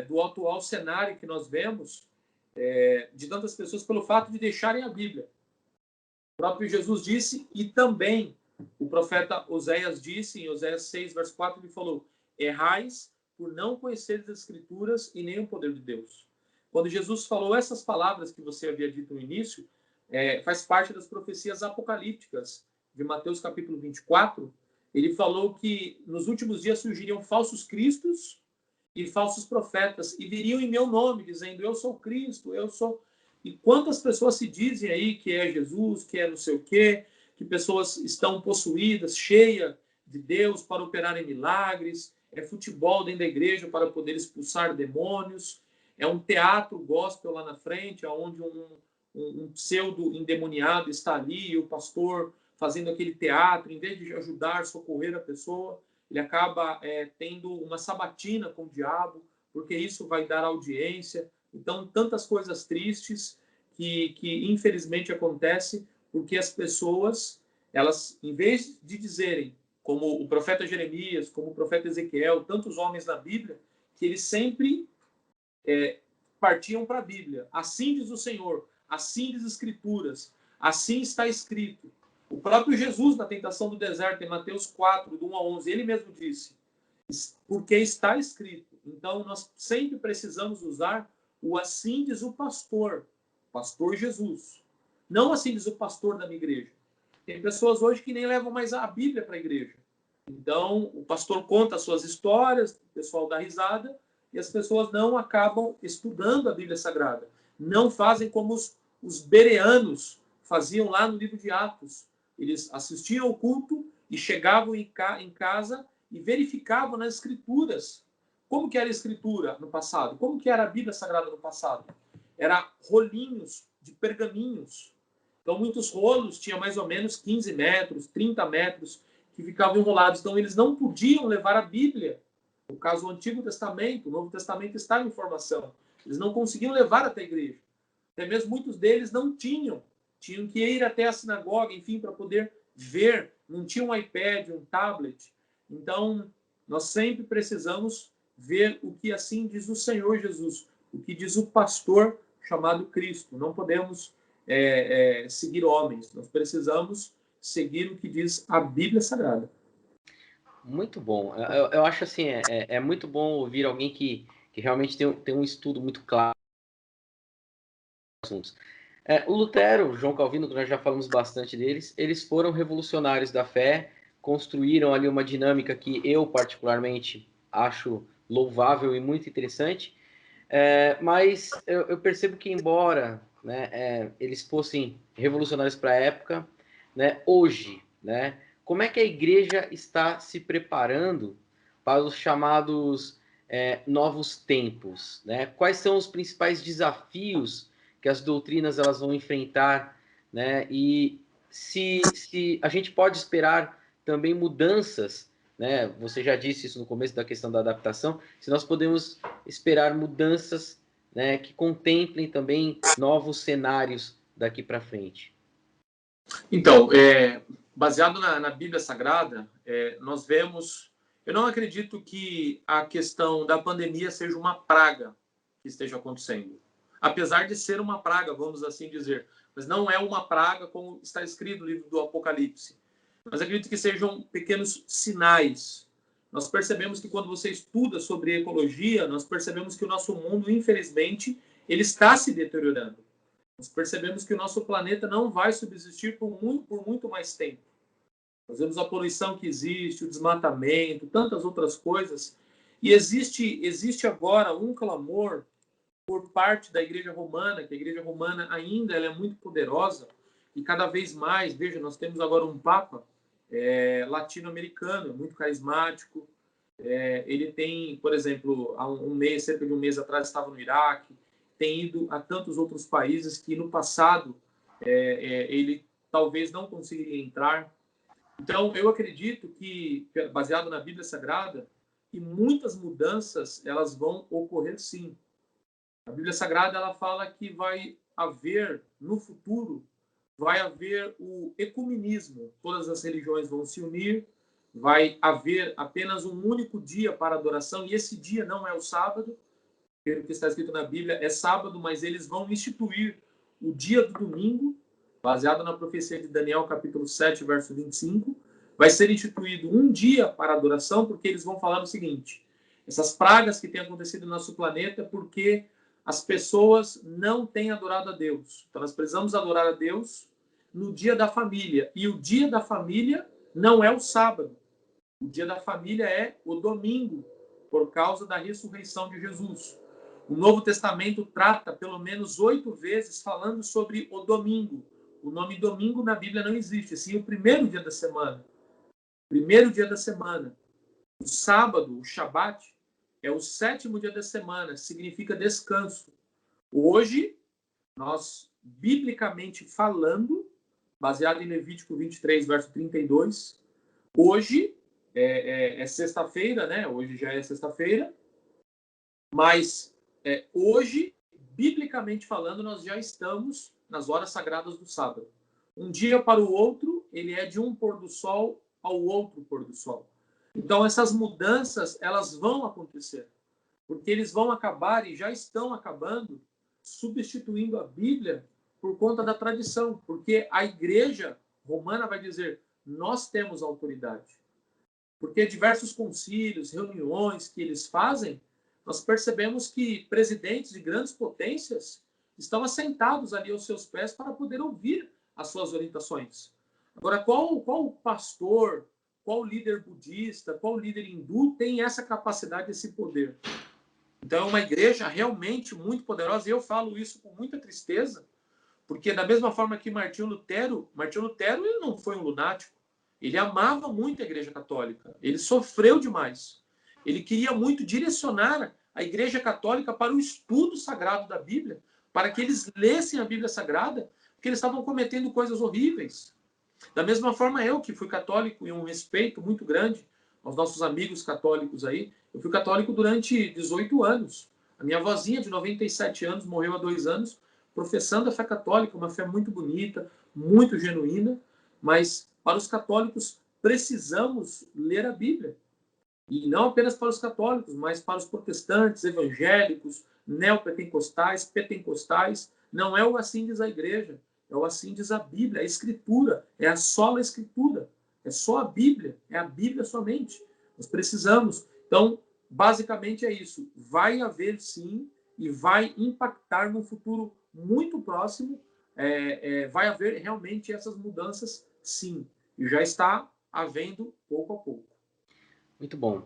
do atual cenário que nós vemos, de tantas pessoas pelo fato de deixarem a Bíblia. O próprio Jesus disse, e também o profeta Oséias disse, em Oséias 6, verso 4, ele falou: errais por não conheceres as Escrituras e nem o poder de Deus. Quando Jesus falou essas palavras que você havia dito no início, faz parte das profecias apocalípticas de Mateus capítulo 24, ele falou que nos últimos dias surgiriam falsos cristos e falsos profetas, e viriam em meu nome, dizendo: eu sou Cristo, eu sou... E quantas pessoas se dizem aí que é Jesus, que é não sei o quê, que pessoas estão possuídas, cheias de Deus para operarem milagres, futebol dentro da igreja para poder expulsar demônios. é um teatro gospel lá na frente, onde um pseudo endemoniado está ali e o pastor fazendo aquele teatro, em vez de ajudar, socorrer a pessoa, ele acaba tendo uma sabatina com o diabo, porque isso vai dar audiência. Então, tantas coisas tristes que infelizmente acontecem, porque as pessoas, elas, em vez de dizerem, como o profeta Jeremias, como o profeta Ezequiel, tantos homens na Bíblia, que eles sempre partiam para a Bíblia. Assim diz o Senhor, assim diz as Escrituras, assim está escrito. O próprio Jesus, na tentação do deserto, em Mateus 4, do 1 a 11, ele mesmo disse, porque está escrito. Então, nós sempre precisamos usar o assim diz o pastor Jesus. Não assim diz o pastor da minha igreja. Tem pessoas hoje que nem levam mais a Bíblia para a igreja. Então, o pastor conta as suas histórias, o pessoal dá risada, e as pessoas não acabam estudando a Bíblia Sagrada. Não fazem como os bereanos faziam lá no livro de Atos. Eles assistiam ao culto e chegavam em casa e verificavam nas escrituras. Como que era a escritura no passado? Como que era a Bíblia Sagrada no passado? Era rolinhos de pergaminhos. Então, muitos rolos tinham mais ou menos 15 metros, 30 metros, que ficavam enrolados. Então, eles não podiam levar a Bíblia. No caso, o Antigo Testamento, o Novo Testamento está em formação. Eles não conseguiam levar até a igreja. Até mesmo muitos deles não tinham. Tinham que ir até a sinagoga, enfim, para poder ver. Não tinha um iPad, um tablet. Então, nós sempre precisamos ver o que assim diz o Senhor Jesus, o que diz o pastor chamado Cristo. Não podemos seguir homens. Nós precisamos seguir o que diz a Bíblia Sagrada. Muito bom. Eu acho assim, é muito bom ouvir alguém que realmente tem um estudo muito claro dos assuntos. O Lutero, João Calvino, que nós já falamos bastante deles, eles foram revolucionários da fé, construíram ali uma dinâmica que eu particularmente acho louvável e muito interessante, mas eu percebo que embora, né, eles fossem revolucionários para a época, né, hoje, né, como é que a igreja está se preparando para os chamados novos tempos, né? Quais são os principais desafios que as doutrinas elas vão enfrentar, né? E se a gente pode esperar também mudanças, né? Você já disse isso no começo da questão da adaptação, se nós podemos esperar mudanças, né, que contemplem também novos cenários daqui para frente. Então, baseado na Bíblia Sagrada, nós vemos... Eu não acredito que a questão da pandemia seja uma praga que esteja acontecendo. Apesar de ser uma praga, vamos assim dizer. Mas não é uma praga como está escrito no livro do Apocalipse. Mas acredito que sejam pequenos sinais. Nós percebemos que quando você estuda sobre ecologia, nós percebemos que o nosso mundo, infelizmente, ele está se deteriorando. Nós percebemos que o nosso planeta não vai subsistir por muito mais tempo. Nós vemos a poluição que existe, o desmatamento, tantas outras coisas. E existe agora um clamor por parte da Igreja Romana, que a Igreja Romana ainda ela é muito poderosa, e cada vez mais, veja, nós temos agora um Papa latino-americano, muito carismático. Ele tem, por exemplo, há cerca de um mês atrás, estava no Iraque, tem ido a tantos outros países que no passado ele talvez não conseguiria entrar. Então, eu acredito que, baseado na Bíblia Sagrada, que muitas mudanças elas vão ocorrer sim. A Bíblia Sagrada ela fala que vai haver, no futuro, vai haver o ecumenismo. Todas as religiões vão se unir, vai haver apenas um único dia para adoração, e esse dia não é o sábado, pelo que está escrito na Bíblia, é sábado, mas eles vão instituir o dia do domingo, baseado na profecia de Daniel, capítulo 7, verso 25, vai ser instituído um dia para adoração, porque eles vão falar o seguinte: essas pragas que têm acontecido no nosso planeta, porque as pessoas não têm adorado a Deus. Então, nós precisamos adorar a Deus no dia da família. E o dia da família não é o sábado. O dia da família é o domingo, por causa da ressurreição de Jesus. O Novo Testamento trata pelo menos 8 vezes falando sobre o domingo. O nome domingo na Bíblia não existe, sim o primeiro dia da semana. Primeiro dia da semana. O sábado, o Shabat, é o 7º dia da semana, significa descanso. Hoje, nós, biblicamente falando, baseado em Levítico 23, verso 32, hoje é sexta-feira, né? Hoje já é sexta-feira, mas hoje, biblicamente falando, nós já estamos nas horas sagradas do sábado. Um dia para o outro, ele é de um pôr do sol ao outro pôr do sol. Então, essas mudanças, elas vão acontecer, porque eles vão acabar e já estão acabando, substituindo a Bíblia por conta da tradição, porque a igreja romana vai dizer, nós temos autoridade. Porque diversos concílios, reuniões que eles fazem, nós percebemos que presidentes de grandes potências estão assentados ali aos seus pés para poder ouvir as suas orientações. Agora, qual pastor, qual líder budista, qual líder hindu tem essa capacidade, esse poder? Então, é uma igreja realmente muito poderosa, e eu falo isso com muita tristeza, porque da mesma forma que Martinho Lutero ele não foi um lunático, ele amava muito a Igreja Católica, ele sofreu demais, ele queria muito direcionar a Igreja Católica para o estudo sagrado da Bíblia, para que eles lessem a Bíblia Sagrada, porque eles estavam cometendo coisas horríveis. Da mesma forma eu, que fui católico e um respeito muito grande aos nossos amigos católicos aí, eu fui católico durante 18 anos. A minha vozinha de 97 anos morreu há 2 anos, professando a fé católica, uma fé muito bonita, muito genuína, mas para os católicos precisamos ler a Bíblia. E não apenas para os católicos, mas para os protestantes, evangélicos, neopentecostais, pentecostais. Não é o assim diz a igreja, é o assim diz a Bíblia, a Escritura, é a sola Escritura, é só a Bíblia, é a Bíblia somente. Nós precisamos. Então, basicamente é isso. Vai haver sim, e vai impactar no futuro muito próximo, vai haver realmente essas mudanças sim. E já está havendo pouco a pouco. Muito bom.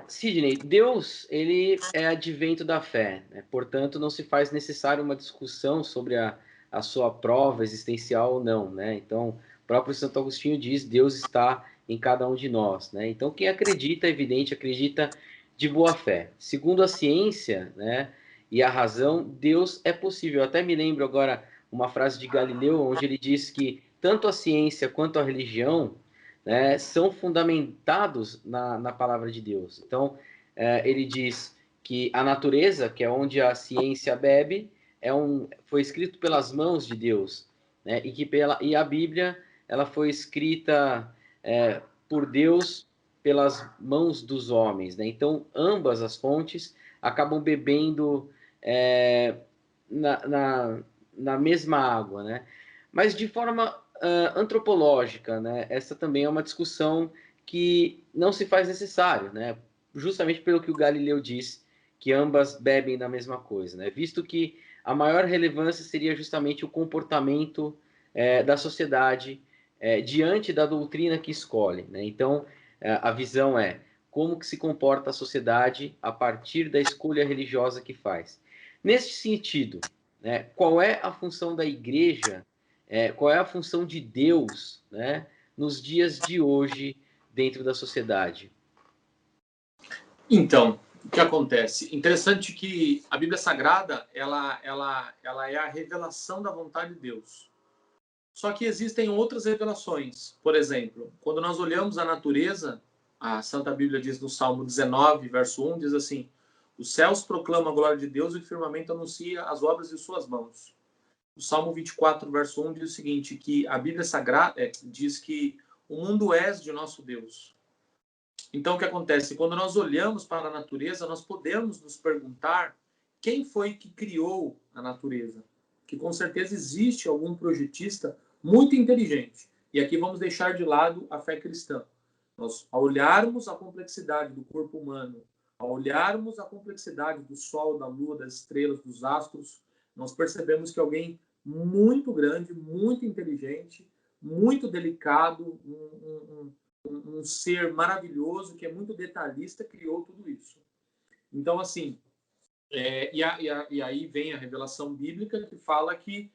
Sidney, Deus, ele é advento da fé, né? Portanto, não se faz necessário uma discussão sobre a sua prova existencial ou não, né? Então, o próprio Santo Agostinho diz, Deus está em cada um de nós, né? Então, quem acredita, é evidente, acredita de boa fé. Segundo a ciência, né, e a razão, Deus é possível. Eu até me lembro agora uma frase de Galileu, onde ele diz que tanto a ciência quanto a religião, né, são fundamentados na palavra de Deus. Então, ele diz que a natureza, que é onde a ciência bebe, foi escrito pelas mãos de Deus, né, e a Bíblia ela foi escrita por Deus pelas mãos dos homens. Né? Então, ambas as fontes acabam bebendo na, na, na mesma água, né? Mas de forma antropológica, né? Essa também é uma discussão que não se faz necessário, né? Justamente pelo que o Galileu disse, que ambas bebem da mesma coisa, né? Visto que a maior relevância seria justamente o comportamento da sociedade diante da doutrina que escolhe, né? Então, a visão é como que se comporta a sociedade a partir da escolha religiosa que faz. Nesse sentido, né, qual é a função da igreja, qual é a função de Deus, né, nos dias de hoje dentro da sociedade? Então, o que acontece? Interessante que a Bíblia Sagrada ela é a revelação da vontade de Deus. Só que existem outras revelações. Por exemplo, quando nós olhamos a natureza, a Santa Bíblia diz no Salmo 19, verso 1, diz assim: os céus proclamam a glória de Deus e o firmamento anuncia as obras de suas mãos. O Salmo 24, verso 1 diz o seguinte, que a Bíblia Sagrada diz que o mundo és de nosso Deus. Então, o que acontece? Quando nós olhamos para a natureza, nós podemos nos perguntar quem foi que criou a natureza. Que com certeza existe algum projetista muito inteligente. E aqui vamos deixar de lado a fé cristã. Nós, ao olharmos a complexidade do corpo humano, ao olharmos a complexidade do Sol, da Lua, das estrelas, dos astros, nós percebemos que alguém muito grande, muito inteligente, muito delicado, um ser maravilhoso, que é muito detalhista, criou tudo isso. Então, assim, e aí vem a revelação bíblica que fala que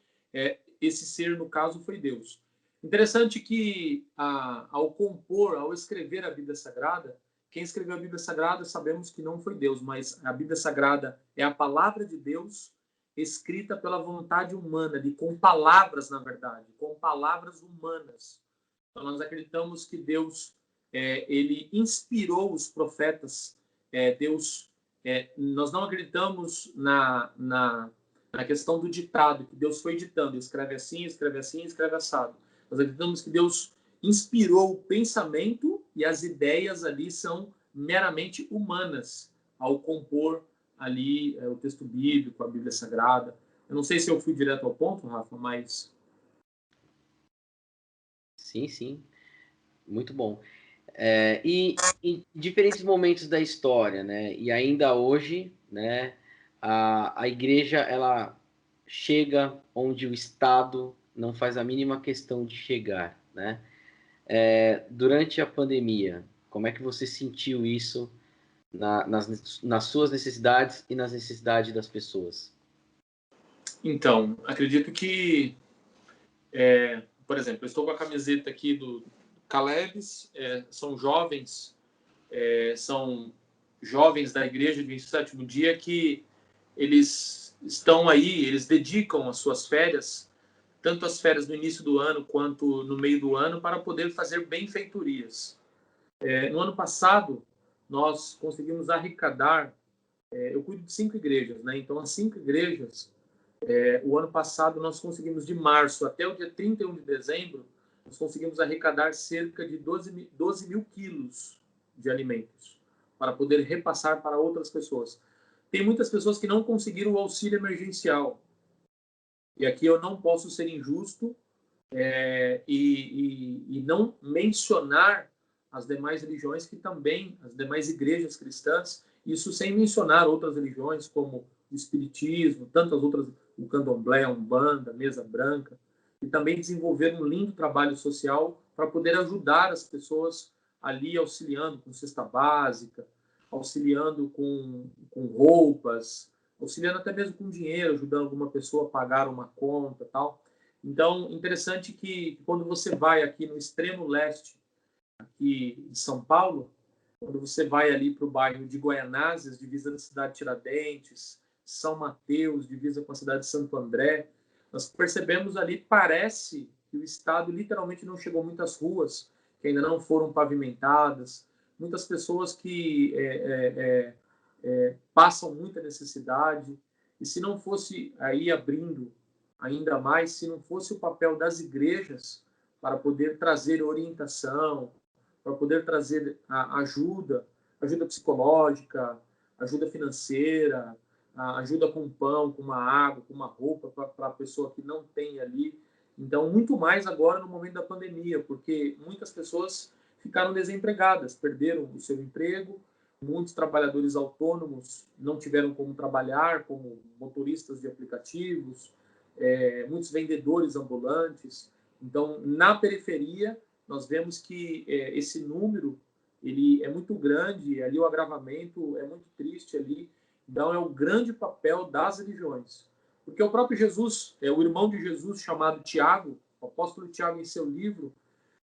esse ser, no caso, foi Deus. Interessante que, ao compor, ao escrever a Bíblia Sagrada, quem escreveu a Bíblia Sagrada sabemos que não foi Deus, mas a Bíblia Sagrada é a palavra de Deus escrita pela vontade humana, com palavras, na verdade, com palavras humanas. Então, nós acreditamos que Deus ele inspirou os profetas. Nós não acreditamos na questão do ditado, que Deus foi ditando, escreve assim, escreve assim, escreve assado. Nós acreditamos que Deus inspirou o pensamento e as ideias ali são meramente humanas ao compor ali o texto bíblico, a Bíblia Sagrada. Eu não sei se eu fui direto ao ponto, Rafa, mas... Sim, sim. Muito bom. E em diferentes momentos da história, né? E ainda hoje, né? A igreja, ela chega onde o Estado não faz a mínima questão de chegar, né? Durante a pandemia, como é que você sentiu isso nas suas necessidades e nas necessidades das pessoas? Então, acredito que, por exemplo, eu estou com a camiseta aqui do Caleb's, são jovens da Igreja do Sétimo Dia que eles estão aí, eles dedicam as suas férias, tanto as férias no início do ano quanto no meio do ano, para poder fazer benfeitorias. No ano passado, nós conseguimos arrecadar, eu cuido de 5 igrejas, né? Então, as 5 igrejas, o ano passado, nós conseguimos, de março até o dia 31 de dezembro, nós conseguimos arrecadar cerca de 12 mil quilos de alimentos, para poder repassar para outras pessoas. Tem muitas pessoas que não conseguiram o auxílio emergencial. E aqui eu não posso ser injusto e não mencionar as demais religiões que também, as demais igrejas cristãs, isso sem mencionar outras religiões como o Espiritismo, tantas outras, o Candomblé, a Umbanda, a Mesa Branca, e também desenvolver um lindo trabalho social para poder ajudar as pessoas ali, auxiliando com cesta básica, auxiliando com roupas, auxiliando até mesmo com dinheiro, ajudando alguma pessoa a pagar uma conta e tal. Então, interessante que quando você vai aqui no extremo leste aqui de São Paulo, quando você vai ali para o bairro de Guaianazes, divisa da cidade de Tiradentes, São Mateus, divisa com a cidade de Santo André, nós percebemos ali, parece que o estado literalmente não chegou muitas ruas que ainda não foram pavimentadas, muitas pessoas que passam muita necessidade, e se não fosse aí abrindo ainda mais, se não fosse o papel das igrejas para poder trazer orientação, para poder trazer ajuda psicológica, ajuda financeira, ajuda com pão, com uma água, com uma roupa para a pessoa que não tem ali. Então, muito mais agora no momento da pandemia, porque muitas pessoas ficaram desempregadas, perderam o seu emprego, muitos trabalhadores autônomos não tiveram como trabalhar, como motoristas de aplicativos, muitos vendedores ambulantes. Então, na periferia, nós vemos que esse número ele é muito grande, ali o agravamento é muito triste ali. Então, é o grande papel das religiões. Porque o próprio Jesus, o irmão de Jesus, chamado Tiago, o apóstolo Tiago, em seu livro,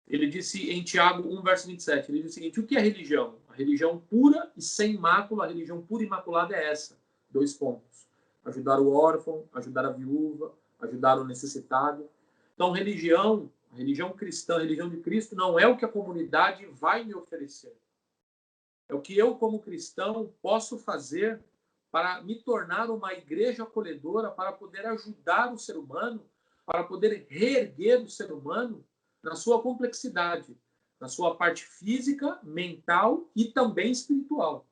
ele disse em Tiago 1, verso 27, ele diz o seguinte: o que é religião? A religião pura e sem mácula, a religião pura e imaculada é essa. 2 pontos. Ajudar o órfão, ajudar a viúva, ajudar o necessitado. Então, a religião cristã, a religião de Cristo, não é o que a comunidade vai me oferecer. É o que eu, como cristão, posso fazer para me tornar uma igreja acolhedora, para poder ajudar o ser humano, para poder reerguer o ser humano na sua complexidade, na sua parte física, mental e também espiritual.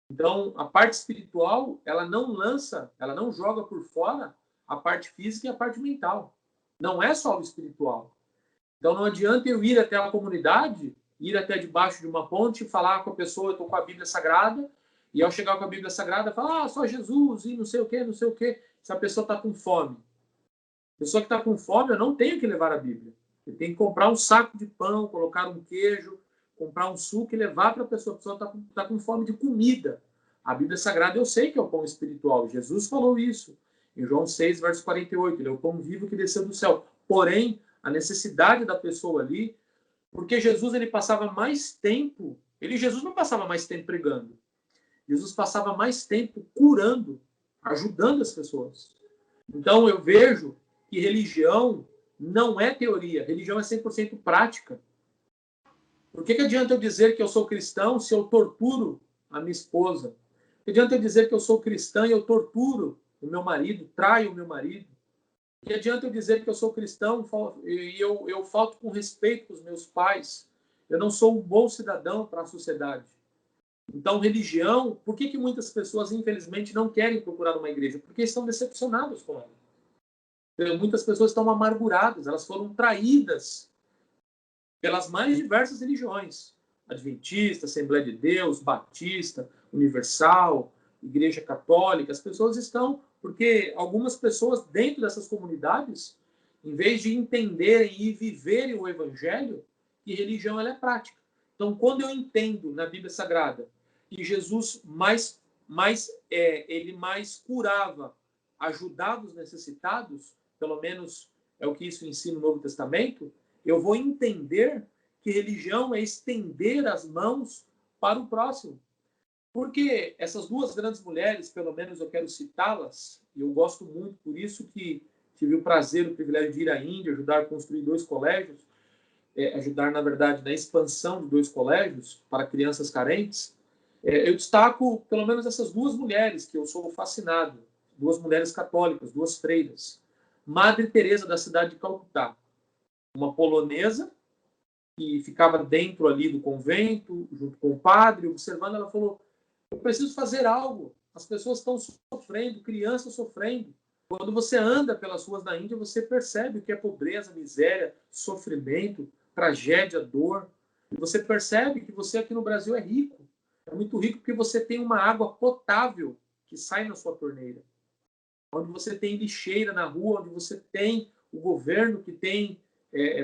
Então, a parte espiritual, ela não joga por fora a parte física e a parte mental. Não é só o espiritual. Então, não adianta eu ir até a comunidade, ir até debaixo de uma ponte e falar com a pessoa, eu estou com a Bíblia Sagrada, e ao chegar com a Bíblia Sagrada, falar, só Jesus, e não sei o quê, não sei o quê. Se a pessoa está com fome. A pessoa que está com fome, eu não tenho que levar a Bíblia. Eu tenho que comprar um saco de pão, colocar um queijo, comprar um suco e levar para a pessoa. A pessoa está com fome de comida. A Bíblia Sagrada eu sei que é o pão espiritual. Jesus falou isso. Em João 6, verso 48. Ele é o pão vivo que desceu do céu. Porém, a necessidade da pessoa ali, porque Jesus ele passava mais tempo Jesus não passava mais tempo pregando. Jesus passava mais tempo curando, ajudando as pessoas. Então eu vejo que religião não é teoria, religião é 100% prática. Por que adianta eu dizer que eu sou cristão se eu torturo a minha esposa? Por que adianta eu dizer que eu sou cristã e eu torturo o meu marido, traio o meu marido? Por que adianta eu dizer que eu sou cristão e eu falto com respeito com os meus pais? Eu não sou um bom cidadão para a sociedade. Então, religião, por que muitas pessoas, infelizmente, não querem procurar uma igreja? Porque estão decepcionadas com ela. Muitas pessoas estão amarguradas, elas foram traídas pelas mais diversas religiões. Adventista, Assembleia de Deus, Batista, Universal, Igreja Católica. As pessoas estão, porque algumas pessoas dentro dessas comunidades, em vez de entenderem e viverem o Evangelho, que religião ela é prática. Então, quando eu entendo na Bíblia Sagrada que Jesus ele mais curava, ajudava os necessitados, pelo menos é o que isso ensina no Novo Testamento, eu vou entender que religião é estender as mãos para o próximo. Porque essas duas grandes mulheres, pelo menos eu quero citá-las, e eu gosto muito, por isso que tive o prazer, o privilégio de ir à Índia, ajudar a construir 2 colégios, ajudar, na verdade, na expansão de 2 colégios para crianças carentes. Eu destaco, pelo menos, essas 2 mulheres que eu sou fascinado, 2 mulheres católicas, 2 freiras. Madre Teresa, da cidade de Calcutá, uma polonesa que ficava dentro ali do convento, junto com o padre, observando, ela falou, eu preciso fazer algo, as pessoas estão sofrendo, crianças sofrendo. Quando você anda pelas ruas da Índia, você percebe o que é pobreza, miséria, sofrimento, tragédia, dor. E você percebe que você aqui no Brasil é rico. É muito rico porque você tem uma água potável que sai na sua torneira. Onde você tem lixeira na rua, onde você tem o governo que tem,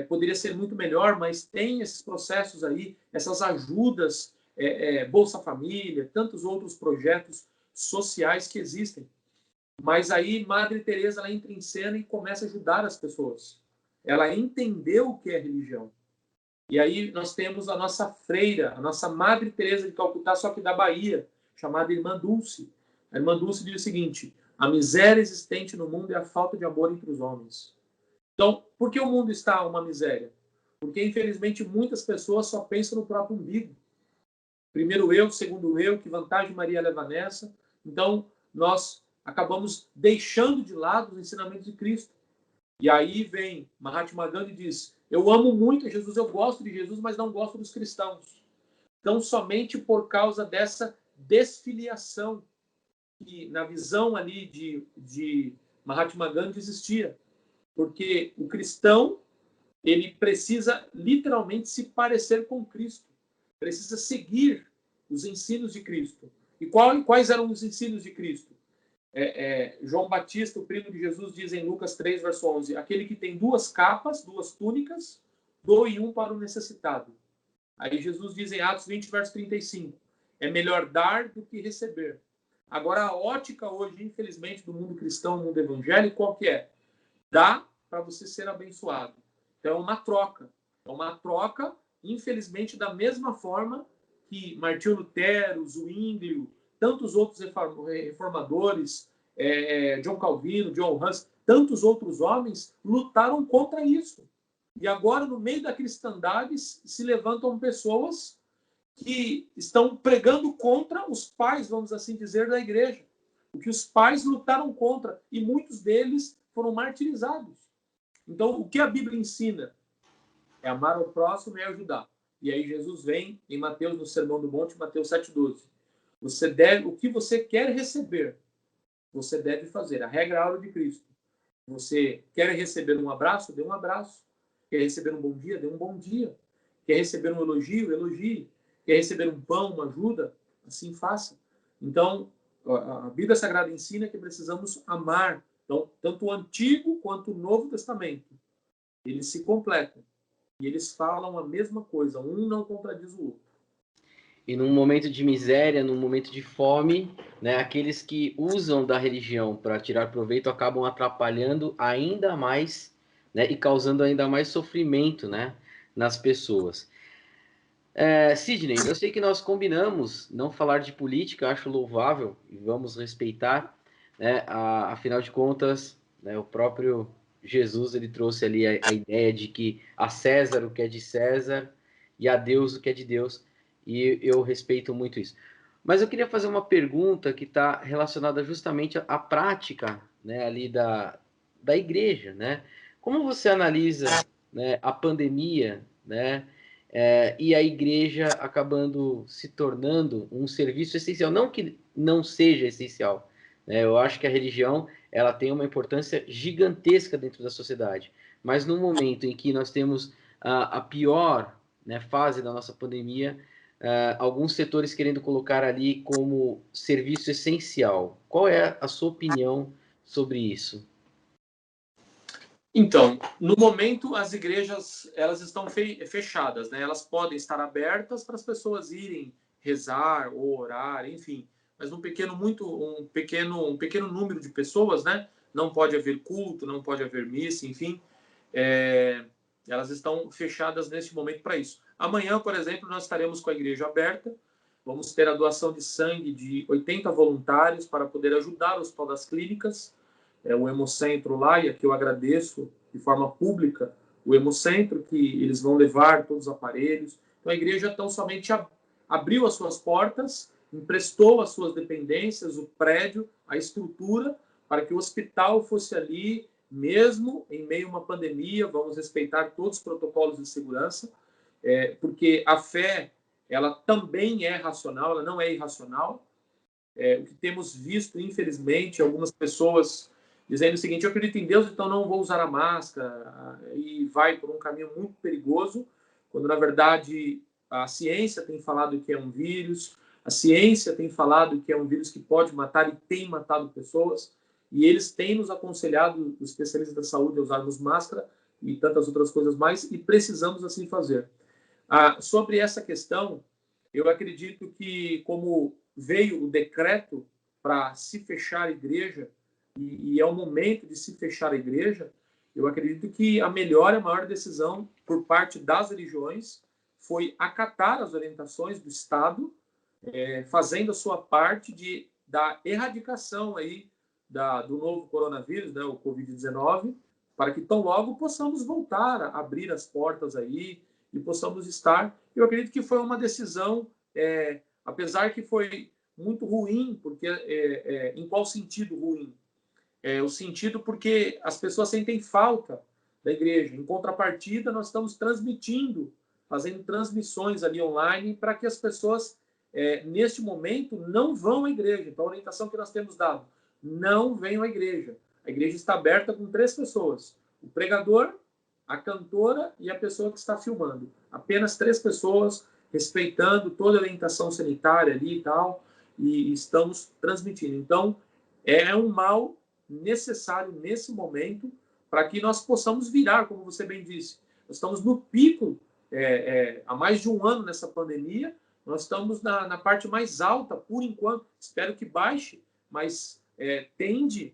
poderia ser muito melhor, mas tem esses processos aí, essas ajudas, Bolsa Família, tantos outros projetos sociais que existem. Mas aí Madre Teresa ela entra em cena e começa a ajudar as pessoas. Ela entendeu o que é religião. E aí nós temos a nossa freira, a nossa Madre Teresa de Calcutá, só que da Bahia, chamada Irmã Dulce. A Irmã Dulce diz o seguinte, a miséria existente no mundo é a falta de amor entre os homens. Então, por que o mundo está uma miséria? Porque, infelizmente, muitas pessoas só pensam no próprio umbigo. Primeiro eu, segundo eu, que vantagem Maria leva nessa? Então, nós acabamos deixando de lado os ensinamentos de Cristo. E aí vem Mahatma Gandhi e diz, eu amo muito Jesus, eu gosto de Jesus, mas não gosto dos cristãos. Então, somente por causa dessa desfiliação que na visão ali de Mahatma Gandhi existia. Porque o cristão, ele precisa literalmente se parecer com Cristo. Precisa seguir os ensinos de Cristo. E quais eram os ensinos de Cristo? João Batista, o primo de Jesus, diz em Lucas 3, verso 11, aquele que tem 2 capas, 2 túnicas, doe 1 para o necessitado. Aí Jesus diz em Atos 20, verso 35, é melhor dar do que receber. Agora, a ótica hoje, infelizmente, do mundo cristão, do mundo evangélico, qual que é? Dá para você ser abençoado. Então, é uma troca. É uma troca, infelizmente, da mesma forma que Martinho Lutero, Zwinglio, tantos outros reformadores, John Calvino, John Hus, tantos outros homens lutaram contra isso. E agora, no meio da cristandade, se levantam pessoas que estão pregando contra os pais, vamos assim dizer, da igreja. O que os pais lutaram contra, e muitos deles foram martirizados. Então, o que a Bíblia ensina? É amar ao próximo e ajudar. E aí Jesus vem em Mateus, no Sermão do Monte, Mateus 7,12. O que você quer receber, você deve fazer. A regra áurea de Cristo. Você quer receber um abraço? Dê um abraço. Quer receber um bom dia? Dê um bom dia. Quer receber um elogio? Elogie. Quer receber um pão, uma ajuda? Assim faça. Então, a Bíblia Sagrada ensina que precisamos amar. Então, tanto o Antigo quanto o Novo Testamento, eles se completam. E eles falam a mesma coisa. Um não contradiz o outro. E num momento de miséria, num momento de fome, né, aqueles que usam da religião para tirar proveito acabam atrapalhando ainda mais, né, e causando ainda mais sofrimento, né, nas pessoas. Sidney, eu sei que nós combinamos não falar de política, acho louvável e vamos respeitar, né? Afinal de contas, né, o próprio Jesus ele trouxe ali a ideia de que a César o que é de César e a Deus o que é de Deus, e eu respeito muito isso. Mas eu queria fazer uma pergunta que está relacionada justamente à prática, né, ali da igreja, né? Como você analisa, né, a pandemia, né? E a igreja acabando se tornando um serviço essencial. Não que não seja essencial, né? Eu acho que a religião ela tem uma importância gigantesca dentro da sociedade. Mas no momento em que nós temos a pior, né, fase da nossa pandemia, alguns setores querendo colocar ali como serviço essencial. Qual é a sua opinião sobre isso? Então, no momento, as igrejas elas estão fechadas, né? Elas podem estar abertas para as pessoas irem rezar ou orar, enfim, mas um pequeno número de pessoas, né? Não pode haver culto, não pode haver missa, enfim, é, elas estão fechadas neste momento para isso. Amanhã, por exemplo, nós estaremos com a igreja aberta. Vamos ter a doação de sangue de 80 voluntários para poder ajudar o Hospital das Clínicas, o Hemocentro lá, e aqui eu agradeço de forma pública o Hemocentro, que eles vão levar todos os aparelhos. Então a igreja tão somente abriu as suas portas, emprestou as suas dependências, o prédio, a estrutura, para que o hospital fosse ali, mesmo em meio a uma pandemia, vamos respeitar todos os protocolos de segurança, porque a fé, ela também é racional, ela não é irracional. O que temos visto, infelizmente, algumas pessoas dizendo o seguinte: eu acredito em Deus, então não vou usar a máscara, e vai por um caminho muito perigoso, quando na verdade a ciência tem falado que é um vírus, a ciência tem falado que é um vírus que pode matar e tem matado pessoas, e eles têm nos aconselhado, os especialistas da saúde, a usarmos máscara e tantas outras coisas mais, e precisamos assim fazer. Sobre essa questão, eu acredito que, como veio o decreto para se fechar a igreja, e é o momento de se fechar a igreja, eu acredito que a melhor e a maior decisão por parte das religiões foi acatar as orientações do Estado, fazendo a sua parte da erradicação aí do novo coronavírus, né, o Covid-19, para que tão logo possamos voltar a abrir as portas aí e possamos estar. Eu acredito que foi uma decisão, apesar que foi muito ruim, porque em qual sentido ruim? O sentido porque as pessoas sentem falta da igreja. Em contrapartida, nós estamos transmitindo, fazendo transmissões ali online para que as pessoas, neste momento, não vão à igreja. Então, a orientação que nós temos dado, não venham à igreja. A igreja está aberta com 3 pessoas: o pregador, a cantora e a pessoa que está filmando. Apenas 3 pessoas, respeitando toda a orientação sanitária ali e tal, e estamos transmitindo. Então, é um mal necessário nesse momento para que nós possamos virar, como você bem disse. Nós estamos no pico, há mais de um ano nessa pandemia, nós estamos na parte mais alta, por enquanto. Espero que baixe, mas tende,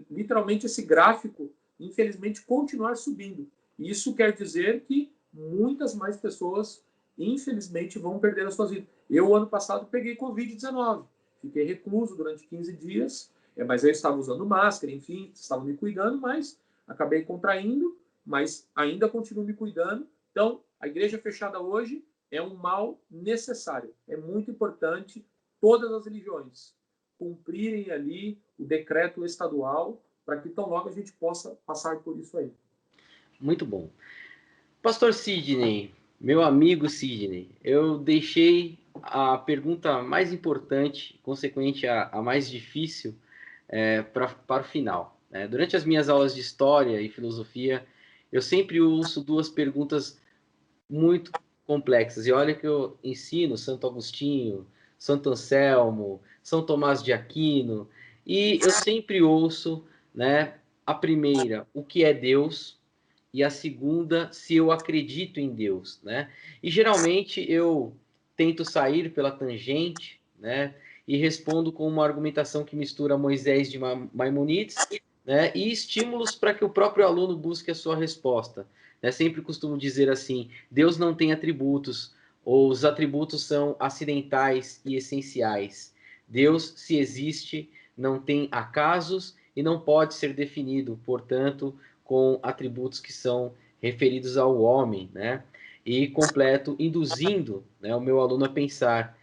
literalmente, esse gráfico, infelizmente, continuar subindo. Isso quer dizer que muitas mais pessoas, infelizmente, vão perder as suas vidas. Eu, ano passado, peguei Covid-19. Fiquei recluso durante 15 dias, mas eu estava usando máscara, enfim, estava me cuidando, mas acabei contraindo, mas ainda continuo me cuidando. Então, a igreja fechada hoje é um mal necessário. É muito importante todas as religiões cumprirem ali o decreto estadual para que tão logo a gente possa passar por isso aí. Muito bom. Pastor Sidney, meu amigo Sidney, eu deixei a pergunta mais importante, consequente a mais difícil, para o final. Durante as minhas aulas de história e filosofia, eu sempre ouço 2 perguntas muito complexas. E olha que eu ensino Santo Agostinho, Santo Anselmo, São Tomás de Aquino, e eu sempre ouço, né, a primeira, o que é Deus? E a segunda, se eu acredito em Deus, né? E geralmente eu tento sair pela tangente, né? E respondo com uma argumentação que mistura Moisés de Maimonides, né? E estímulos para que o próprio aluno busque a sua resposta. Né? Sempre costumo dizer assim: Deus não tem atributos, ou os atributos são acidentais e essenciais? Deus, se existe, não tem acasos e não pode ser definido, portanto, com atributos que são referidos ao homem, né? E completo, induzindo, né, o meu aluno a pensar,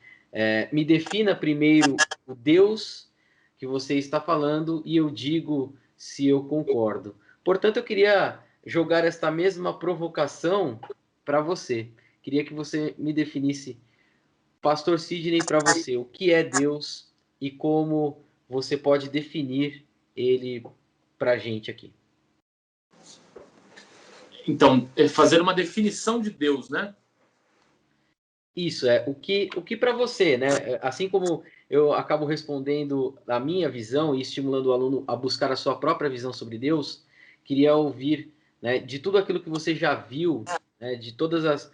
me defina primeiro o Deus que você está falando e eu digo se eu concordo. Portanto, eu queria jogar esta mesma provocação para você. Queria que você me definisse, Pastor Sidney, para você, o que é Deus e como você pode definir ele para a gente aqui. Então, fazer uma definição de Deus, né? Isso, o que para você, né? Assim como eu acabo respondendo a minha visão e estimulando o aluno a buscar a sua própria visão sobre Deus, queria ouvir, né, de tudo aquilo que você já viu, né, de todas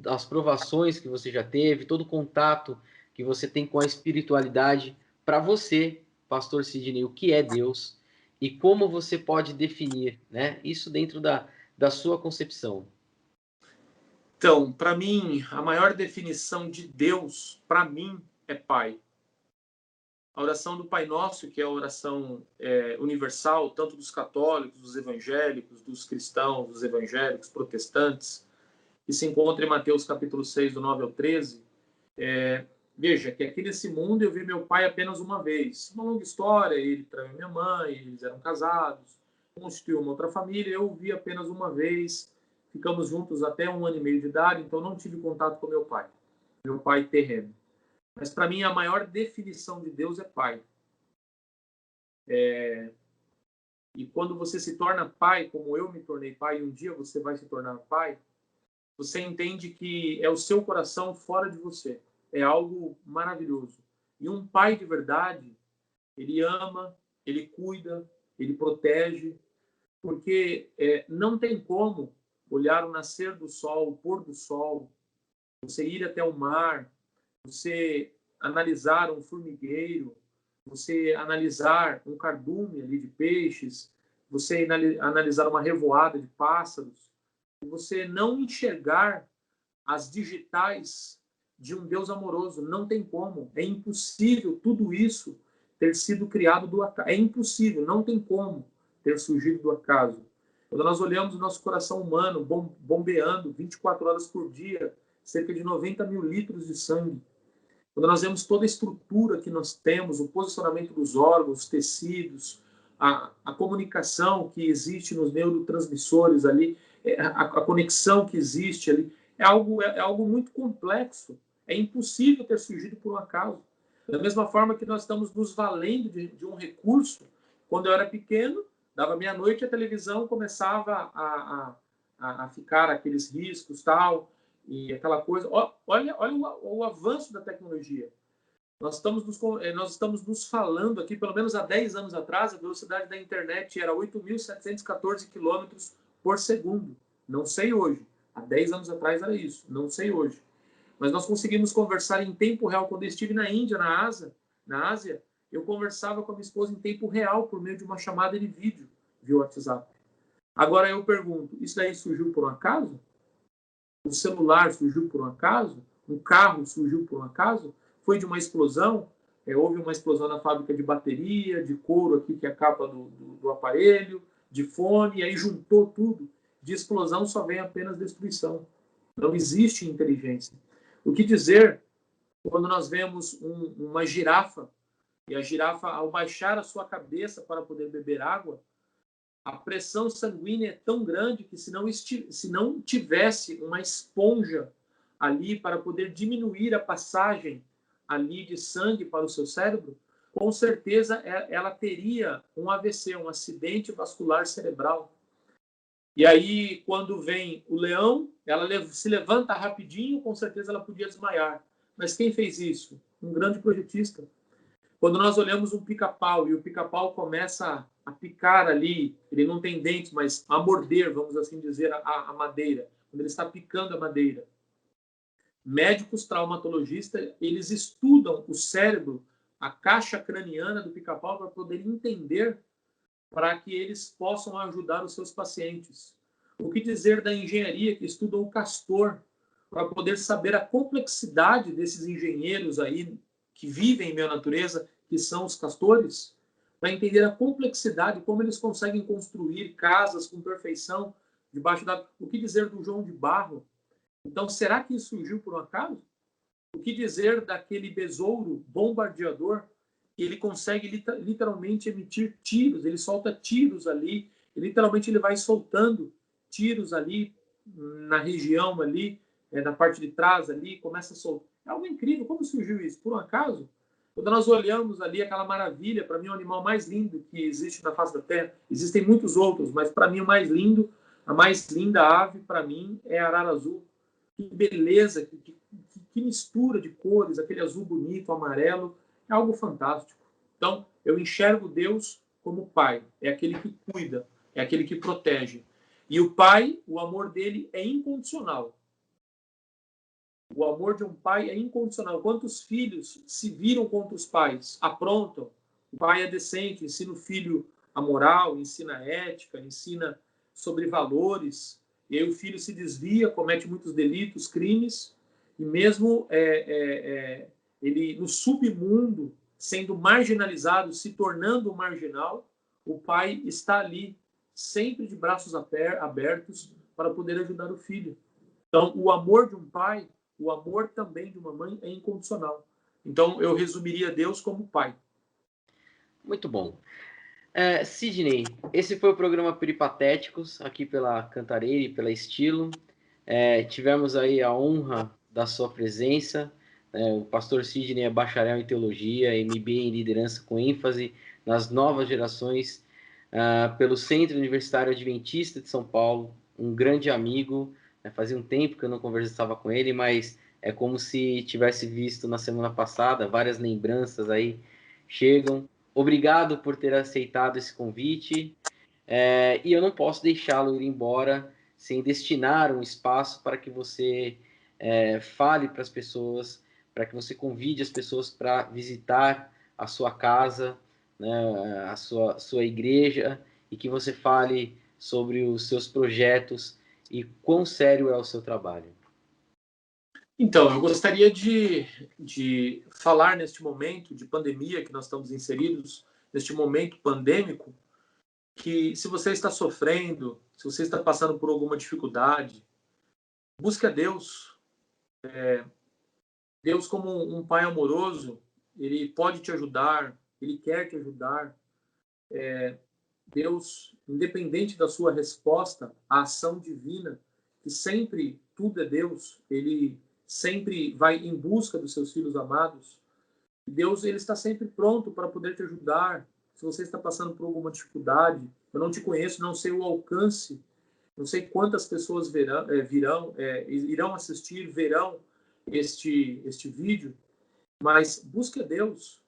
as provações que você já teve, todo o contato que você tem com a espiritualidade, para você, Pastor Sidney, o que é Deus e como você pode definir, né, isso dentro da sua concepção. Então, para mim, a maior definição de Deus, para mim, é Pai. A oração do Pai Nosso, que é a oração universal, tanto dos católicos, dos evangélicos, dos cristãos, dos evangélicos, protestantes, que se encontra em Mateus capítulo 6, do 9 ao 13, veja que aqui nesse mundo eu vi meu pai apenas uma vez. Uma longa história, ele traiu minha mãe, eles eram casados, constituiu uma outra família, eu o vi apenas uma vez, ficamos juntos até 1 ano e meio de idade, então não tive contato com meu pai terreno. Mas para mim a maior definição de Deus é pai. E quando você se torna pai, como eu me tornei pai, e um dia você vai se tornar pai, você entende que é o seu coração fora de você. É algo maravilhoso. E um pai de verdade, ele ama, ele cuida, ele protege, porque não tem como olhar o nascer do sol, o pôr do sol, você ir até o mar, você analisar um formigueiro, você analisar um cardume ali de peixes, você analisar uma revoada de pássaros, e você não enxergar as digitais de um Deus amoroso. Não tem como. É impossível tudo isso ter sido criado do acaso. É impossível, não tem como ter surgido do acaso. Quando nós olhamos o nosso coração humano bombeando 24 horas por dia, cerca de 90 mil litros de sangue, quando nós vemos toda a estrutura que nós temos, o posicionamento dos órgãos, os tecidos, a comunicação que existe nos neurotransmissores ali, a conexão que existe ali, é algo muito complexo. É impossível ter surgido por um acaso. Da mesma forma que nós estamos nos valendo de um recurso, quando eu era pequeno, dava meia-noite, a televisão começava a ficar aqueles riscos, tal, e aquela coisa. Olha o avanço da tecnologia. Nós estamos nos falando aqui, pelo menos há 10 anos atrás, a velocidade da internet era 8.714 km por segundo. Não sei hoje. Há 10 anos atrás era isso. Não sei hoje. Mas nós conseguimos conversar em tempo real. Quando eu estive na Índia, na Ásia, eu conversava com a minha esposa em tempo real por meio de uma chamada de vídeo via WhatsApp. Agora eu pergunto, isso daí surgiu por um acaso? O celular surgiu por um acaso? Um carro surgiu por um acaso? Foi de uma explosão? Houve uma explosão na fábrica de bateria, de couro aqui, que é a capa do aparelho, de fone, e aí juntou tudo. De explosão só vem apenas destruição. Não existe inteligência. O que dizer quando nós vemos uma girafa, e a girafa, ao baixar a sua cabeça para poder beber água, a pressão sanguínea é tão grande que se não tivesse uma esponja ali para poder diminuir a passagem ali de sangue para o seu cérebro, com certeza ela teria um AVC, um acidente vascular cerebral. E aí, quando vem o leão, ela se levanta rapidinho, com certeza ela podia desmaiar. Mas quem fez isso? Um grande projetista. Quando nós olhamos um pica-pau e o pica-pau começa a picar ali, ele não tem dentes, mas a morder, vamos assim dizer, a madeira, quando ele está picando a madeira. Médicos traumatologistas, eles estudam o cérebro, a caixa craniana do pica-pau para poder entender, para que eles possam ajudar os seus pacientes. O que dizer da engenharia que estuda o castor? para poder saber a complexidade desses engenheiros aí que vivem em meio à natureza, que são os castores, para entender a complexidade, como eles conseguem construir casas com perfeição debaixo da... O que dizer do João de Barro? Então, será que isso surgiu por um acaso? O que dizer daquele besouro bombardeador? Ele consegue literalmente emitir tiros, ele solta tiros ali, e literalmente ele vai soltando tiros ali na região ali, na parte de trás ali, começa a soltar. É algo incrível. Como surgiu isso? Por um acaso? Quando nós olhamos ali aquela maravilha, para mim é o animal mais lindo que existe na face da Terra. Existem muitos outros, mas para mim o mais lindo, a mais linda ave para mim é a arara azul. Que beleza, que mistura de cores, aquele azul bonito, amarelo, é algo fantástico. Então, eu enxergo Deus como pai, é aquele que cuida, é aquele que protege. E o pai, o amor dele é incondicional. O amor de um pai é incondicional. Quantos filhos se viram contra os pais? Aprontam. O pai é decente, ensina o filho a moral, ensina a ética, ensina sobre valores. E aí o filho se desvia, comete muitos delitos, crimes, e mesmo ele no submundo, sendo marginalizado, se tornando um marginal, o pai está ali, sempre de braços abertos, para poder ajudar o filho. Então, o amor de um pai, o amor também de uma mãe é incondicional. Então, eu resumiria Deus como pai. Muito bom. Sidney, esse foi o programa Peripatéticos, aqui pela Cantareira e pela Estilo. Tivemos aí a honra da sua presença. O pastor Sidney é bacharel em teologia, MBA em liderança com ênfase nas novas gerações, pelo Centro Universitário Adventista de São Paulo, um grande amigo. Fazia um tempo que eu não conversava com ele, mas é como se tivesse visto na semana passada. Várias lembranças aí chegam. Obrigado por ter aceitado esse convite, e eu não posso deixá-lo ir embora sem destinar um espaço para que você fale para as pessoas, para que você convide as pessoas para visitar a sua casa, né, a sua igreja, e que você fale sobre os seus projetos e quão sério é o seu trabalho. Então, eu gostaria de falar neste momento de pandemia que nós estamos inseridos, neste momento pandêmico, que se você está sofrendo, se você está passando por alguma dificuldade, busque a Deus. Deus, como um pai amoroso, ele pode te ajudar, ele quer te ajudar. Deus, independente da sua resposta à ação divina, que sempre tudo é Deus, ele sempre vai em busca dos seus filhos amados. Deus, ele está sempre pronto para poder te ajudar. Se você está passando por alguma dificuldade, eu não te conheço, não sei o alcance, não sei quantas pessoas irão assistir, verão este vídeo, mas busque a Deus.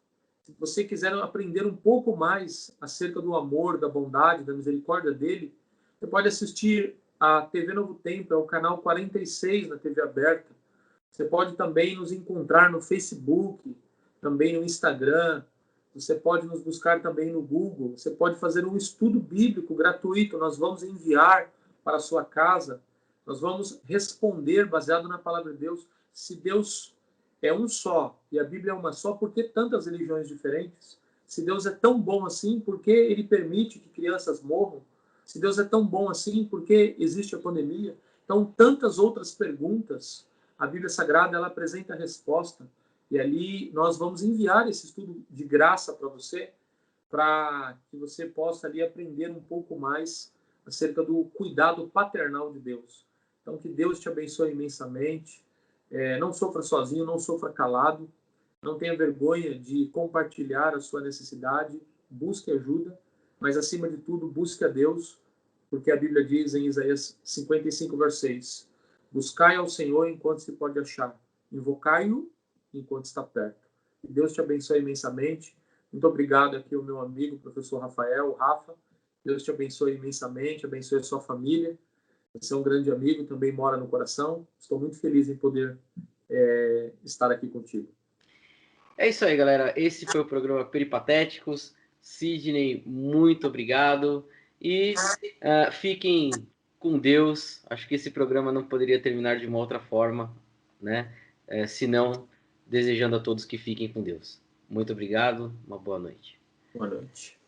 Se você quiser aprender um pouco mais acerca do amor, da bondade, da misericórdia dele, você pode assistir a TV Novo Tempo, é o canal 46 na TV aberta. Você pode também nos encontrar no Facebook, também no Instagram. Você pode nos buscar também no Google. Você pode fazer um estudo bíblico gratuito. Nós vamos enviar para a sua casa. Nós vamos responder baseado na palavra de Deus. Se Deus é um só e a Bíblia é uma só, por que tantas religiões diferentes? Se Deus é tão bom assim, por que ele permite que crianças morram? Se Deus é tão bom assim, por que existe a pandemia? Então, tantas outras perguntas. A Bíblia Sagrada, ela apresenta a resposta. E ali nós vamos enviar esse estudo de graça para você, para que você possa ali aprender um pouco mais acerca do cuidado paternal de Deus. Então, que Deus te abençoe imensamente. Não sofra sozinho, não sofra calado. Não tenha vergonha de compartilhar a sua necessidade. Busque ajuda, mas acima de tudo, busque a Deus, porque a Bíblia diz em Isaías 55, verso 6, buscai ao Senhor enquanto se pode achar, invocai-o enquanto está perto. Que Deus te abençoe imensamente. Muito obrigado aqui ao meu amigo, professor Rafael, Rafa. Deus te abençoe imensamente, abençoe a sua família. Você é um grande amigo, também mora no coração. Estou muito feliz em poder estar aqui contigo. É isso aí, galera. Esse foi o programa Peripatéticos. Sidney, muito obrigado. E fiquem com Deus. Acho que esse programa não poderia terminar de uma outra forma, né? Senão desejando a todos que fiquem com Deus. Muito obrigado, uma boa noite. Boa noite.